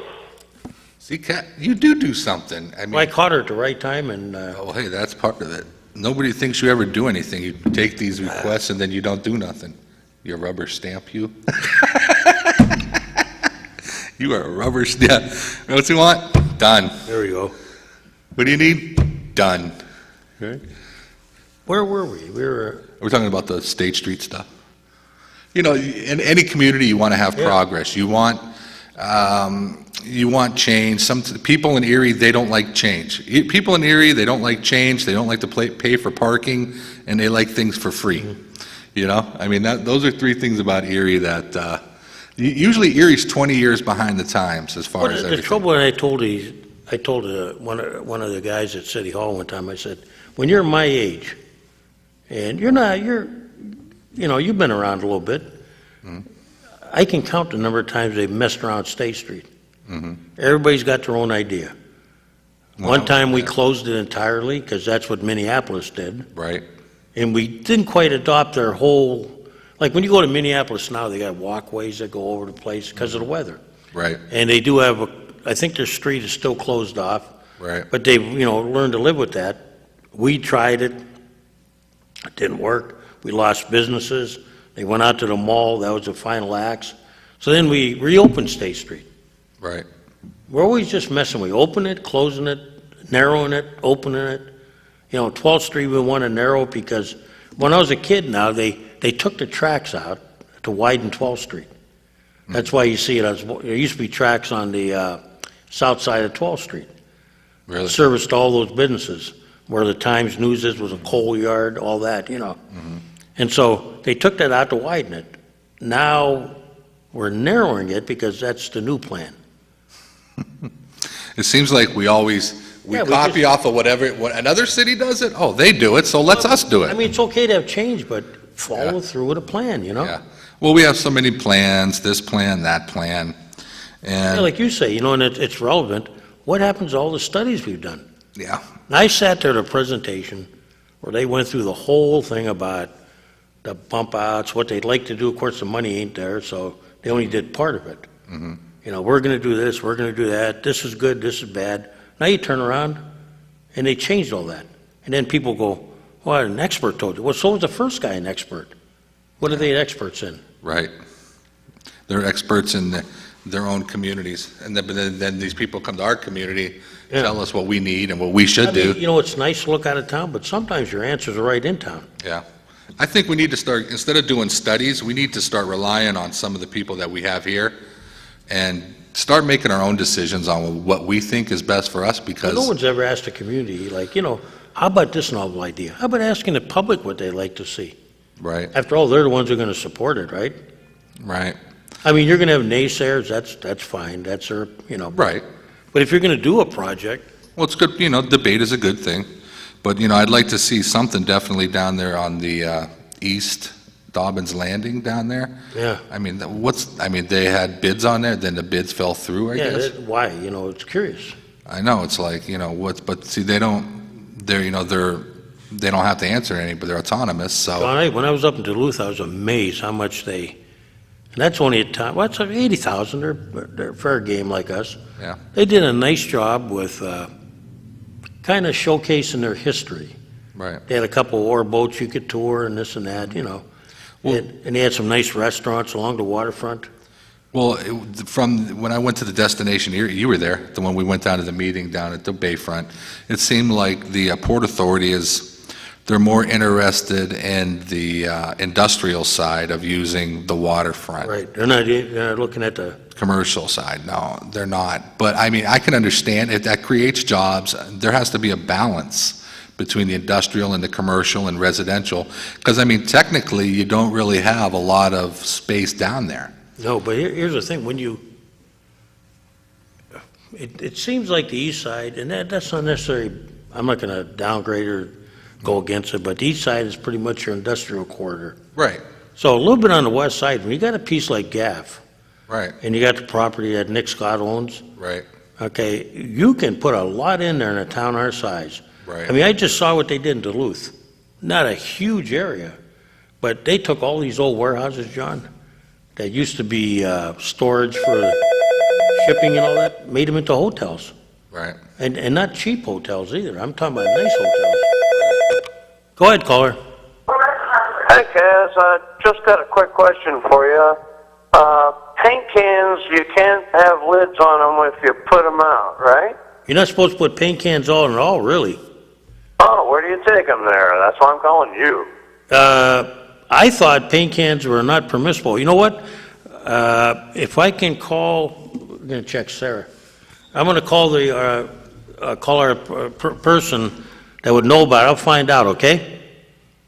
See, Kat, you do something. I mean, Well, I caught her at the right time and, oh, hey, that's part of it. Nobody thinks you ever do anything. You take these requests and then you don't do nothing. You rubber stamp you. You are a rubber stamp. What you want? Done. There we go. What do you need? Done. Okay. Where were we? We're talking about the State Street stuff. You know, in any community, you want to have progress. You want change. Some people in Erie, they don't like change. People in Erie, they don't like change. They don't like to pay for parking, and they like things for free. You know, I mean, those are three things about Erie that usually Erie's 20 years behind the times as far as everything. The trouble, I told one of the guys at City Hall one time, I said, when you're my age, and you've been around a little bit, I can count the number of times they've messed around State Street. Everybody's got their own idea. One time we closed it entirely because that's what Minneapolis did. Right. And we didn't quite adopt their whole, like when you go to Minneapolis now, they got walkways that go over the place because of the weather. Right. And they do have I think their street is still closed off. Right. But they've, learned to live with that. We tried it. It didn't work. We lost businesses. They went out to the mall. That was the final acts. So then we reopened State Street. Right. We're always just messing. We open it, closing it, narrowing it, opening it. 12th Street we want to narrow because when I was a kid now, they took the tracks out to widen 12th Street. That's why you see it there used to be tracks on the south side of 12th Street. Really? Serviced all those businesses where the Times News was a coal yard, all that, And so they took that out to widen it. Now we're narrowing it because that's the new plan. It seems like we copy off of what another city does it. Oh, they do it, so let's us do it. I mean, it's okay to have change, but follow through with a plan, Yeah. Well, we have so many plans, this plan, that plan. And like you say, and it's relevant. What happens to all the studies we've done? yeah. And I sat there at a presentation where they went through the whole thing about the bump outs, what they'd like to do. Of course, the money ain't there, so they only did part of it. We're going to do this, we're going to do that. This is good, this is bad. Now you turn around, and they changed all that. And then people go, well, an expert told you. Well, so was the first guy an expert. What are they experts in? Right. They're experts in their own communities. And then these people come to our community, tell us what we need and what we should do. It's nice to look out of town, but sometimes your answers are right in town. Yeah. I think we need to start, instead of doing studies, we need to start relying on some of the people that we have here and start making our own decisions on what we think is best for us because... No one's ever asked a community, how about this novel idea? How about asking the public what they'd like to see? Right. After all, they're the ones who are going to support it, right? Right. I mean, you're going to have naysayers, that's fine, that's their, Right. But if you're going to do a project... Well, it's good, debate is a good thing. But, I'd like to see something definitely down there on the East Dobbins Landing down there. Yeah. I mean, they had bids on there, then the bids fell through, I guess. Why? It's curious. I know, it's like, but see, they don't have to answer any, but they're autonomous, so. John, when I was up in Duluth, I was amazed how much and that's only a time, well, it's like 80,000, they're fair game like us. Yeah. They did a nice job with kind of showcasing their history. Right. They had a couple of ore boats you could tour and this and that, and they had some nice restaurants along the waterfront. Well, from when I went to the destination, you were there, when we went down to the meeting down at the Bayfront, it seemed like the Port Authority they're more interested in the industrial side of using the waterfront. Right. They're not looking at the commercial side. No, they're not. But I mean, I can understand if that creates jobs. There has to be a balance between the industrial and the commercial and residential. Because I mean, technically, you don't really have a lot of space down there. No, but here's the thing: it seems like the east side, and that's not necessarily. I'm not going to downgrade or go against it, but the east side is pretty much your industrial corridor. Right. So a little bit on the west side, when you got a piece like Gaff, right, and you got the property that Nick Scott owns, right, okay, you can put a lot in there in a town our size. right. I mean, I just saw what they did in Duluth. Not a huge area, but they took all these old warehouses, John, that used to be storage for shipping and all that, made them into hotels. Right. And not cheap hotels either. I'm talking about nice hotels. Go ahead, caller. Hey, Kaz, I just got a quick question for you. paint cans, you can't have lids on them if you put them out, right? You're not supposed to put paint cans on at all, really. Oh, where do you take them there? That's why I'm calling you. I thought paint cans were not permissible. You know what? If I can call, I'm going to check Sarah. I'm going to call our person that would know about it. I'll find out, okay?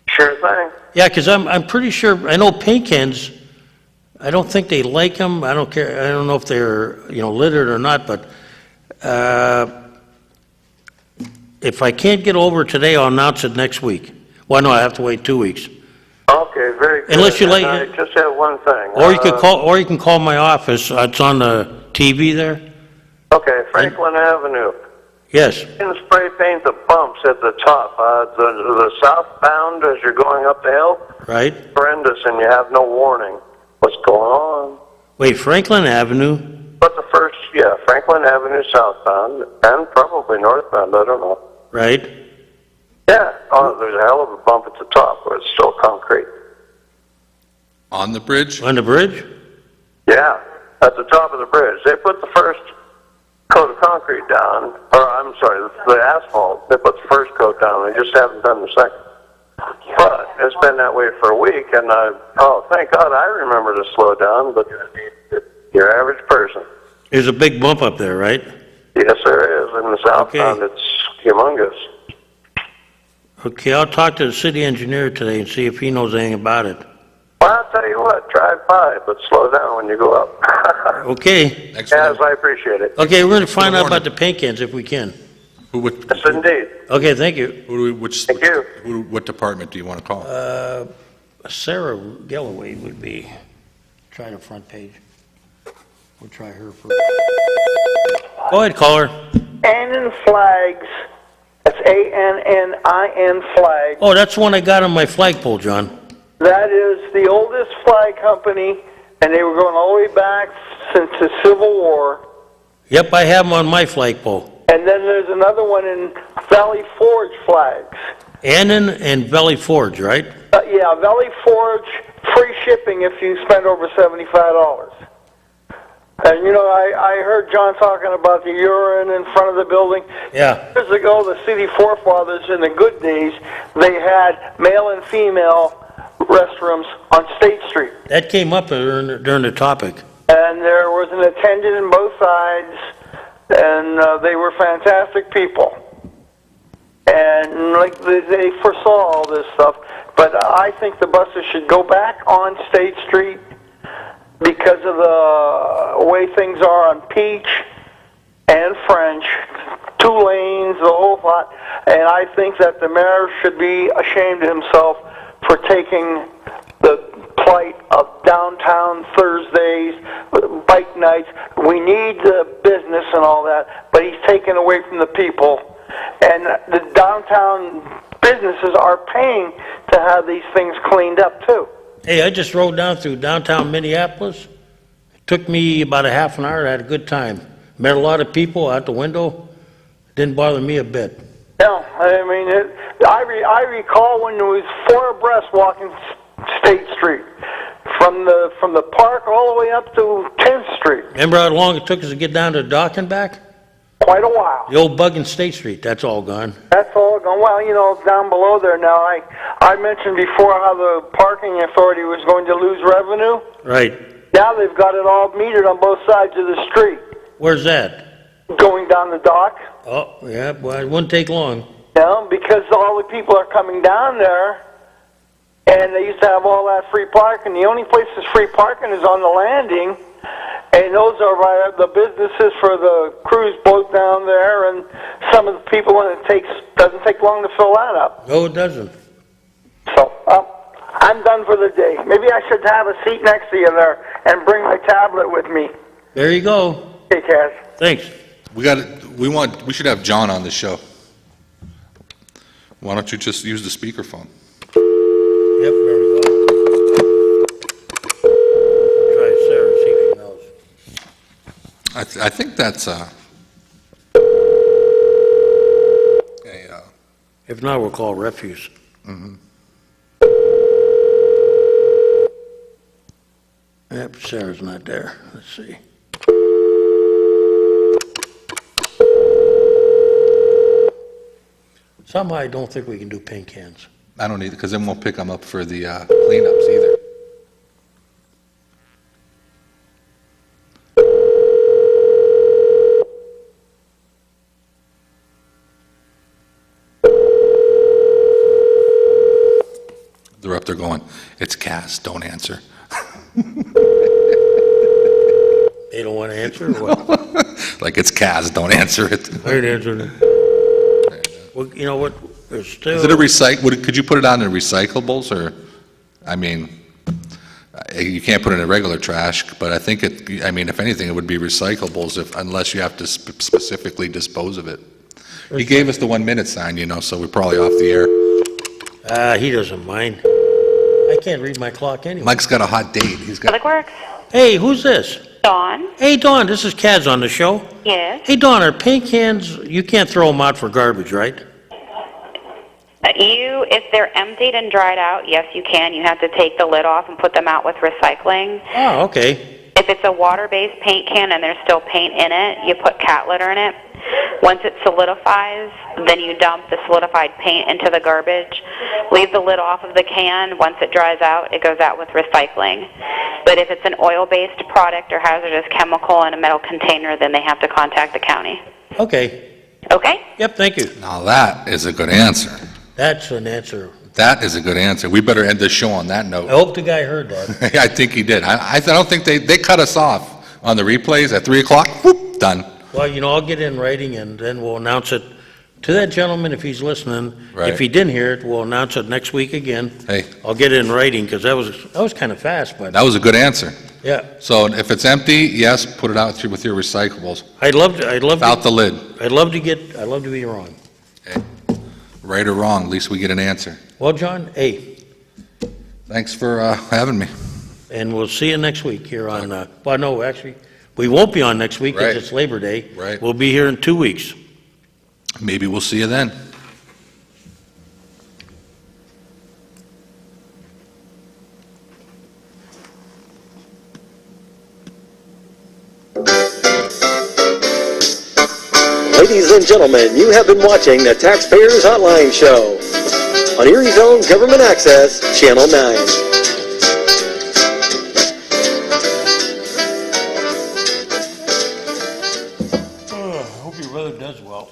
Sure thing. Yeah, because I'm pretty sure, I know paint cans, I don't think they like them. I don't care. I don't know if they're, littered or not, but if I can't get over today, I'll announce it next week. Well, no, I have to wait 2 weeks. Okay, very good. Unless you like, I just have one thing. or you can call my office. It's on the TV there. Okay, Franklin Avenue. Yes. You can spray paint the bumps at the top. The southbound as you're going up the hill. Right. Horrendous, and you have no warning. What's going on? Wait, Franklin Avenue? But Franklin Avenue southbound and probably northbound. I don't know. Right. Yeah. Oh, there's a hell of a bump at the top where it's still concrete. On the bridge? On the bridge? Yeah, at the top of the bridge. They put the first coat of concrete down, or I'm sorry, the asphalt. They put the first coat down. They just haven't done the second. But it's been that way for a week, and thank God I remember to slow down, but your average person. There's a big bump up there, right? Yes, there is. In the southbound, It's humongous. Okay, I'll talk to the city engineer today and see if he knows anything about it. Well, I'll tell you what, drive by, but slow down when you go up. Okay. Yes, I appreciate it. Okay, we're going to find out about the paint cans if we can. Yes, indeed. Okay, thank you. Thank you. What department do you want to call? Sarah Galloway would be. Try the front page. We'll try her first. Go ahead, caller. Annin Flags. That's ANNIN Flags. Oh, that's the one I got on my flagpole, John. That is the oldest flag company, and they were going all the way back since the Civil War. Yep, I have them on my flagpole. And then there's another one in Valley Forge Flags. Annan and Valley Forge, right? Yeah, Valley Forge, free shipping if you spend over $75. And I heard John talking about the urine in front of the building. Yeah. Years ago, the city forefathers in the good days, they had male and female restrooms on State Street. That came up during the topic. And there was an attendant in both sides, and they were fantastic people. And they foresaw all this stuff. But I think the buses should go back on State Street because of the way things are on Peach and French, 2 lanes, the whole lot. And I think that the mayor should be ashamed of himself for taking the plight of downtown Thursdays, bike nights. We need the business and all that, but he's taken away from the people. And the downtown businesses are paying to have these things cleaned up too. Hey, I just rode down through downtown Minneapolis. It took me about a half an hour. I had a good time. Met a lot of people out the window. Didn't bother me a bit. No, I mean, I recall when there was 4 abreast walking State Street, from the park all the way up to 10th Street. Remember how long it took us to get down to the dock and back? Quite a while. The old bug in State Street, that's all gone. That's all gone. Well, down below there now, I mentioned before how the parking authority was going to lose revenue. Right. Now they've got it all metered on both sides of the street. Where's that? Going down the dock. Oh, yeah, well, it wouldn't take long. Because all the people are coming down there, and they used to have all that free parking. The only place that's free parking is on the landing, and those are the businesses for the cruise boat down there, and some of the people, and doesn't take long to fill that up. No, it doesn't. So, I'm done for the day. Maybe I should have a seat next to you there and bring my tablet with me. There you go. Hey, Cass. Thanks. We should have John on the show. Why don't you just use the speakerphone? Yep, there we go. Try Sarah, see if she knows. I think that's If not, we'll call refuse. Mm-hmm. Yep, Sarah's not there. Let's see. Somehow I don't think we can do paint cans. I don't need, because then we'll pick them up for the cleanups either. They're up there going, it's Cass, don't answer. They don't want to answer or what? Like, it's Cass, don't answer it. I ain't answering it. Well, you know what, there's still... Is it a could you put it on in recyclables, or, I mean, you can't put it in a regular trash, but I think I mean, if anything, it would be recyclables unless you have to specifically dispose of it. He gave us the 1 minute sign, so we're probably off the air. He doesn't mind. I can't read my clock anyway. Mike's got a hot date. Public Works. Hey, who's this? Dawn. Hey, Dawn, this is Kaz on the show. Yes. Hey, Dawn, are paint cans, you can't throw them out for garbage, right? If they're emptied and dried out, yes, you can. You have to take the lid off and put them out with recycling. Oh, okay. If it's a water-based paint can and there's still paint in it, you put cat litter in it. Once it solidifies, then you dump the solidified paint into the garbage. Leave the lid off of the can. Once it dries out, it goes out with recycling. But if it's an oil-based product or hazardous chemical in a metal container, then they have to contact the county. Okay. Okay? Yep, thank you. Now that is a good answer. That's an answer. That is a good answer. We better end this show on that I note. hope the guy heard that. I think he did. I don't think they cut us off on the replays at 3 o'clock. Whoop, done. Well, I'll get in writing and then we'll announce it to that gentleman if he's listening. Right. If he didn't hear it, we'll announce it next week again. Hey, I'll get it in writing because that was kind of fast, but that was a good answer. yeah. So if it's empty, yes, put it out with your recyclables. I'd love Without the lid. I'd love to be wrong. Okay. Right or wrong, at least we get an answer. Well, John, hey, Thanks for having me. and we'll see you next week here on, well, no, actually, we won't be on next week because Right. it's Labor Day. Right. We'll be here in 2 weeks. Maybe we'll see you then. Ladies and gentlemen, you have been watching the Taxpayers Hotline Show on Erie's own Government Access, Channel 9. I hope your brother does well.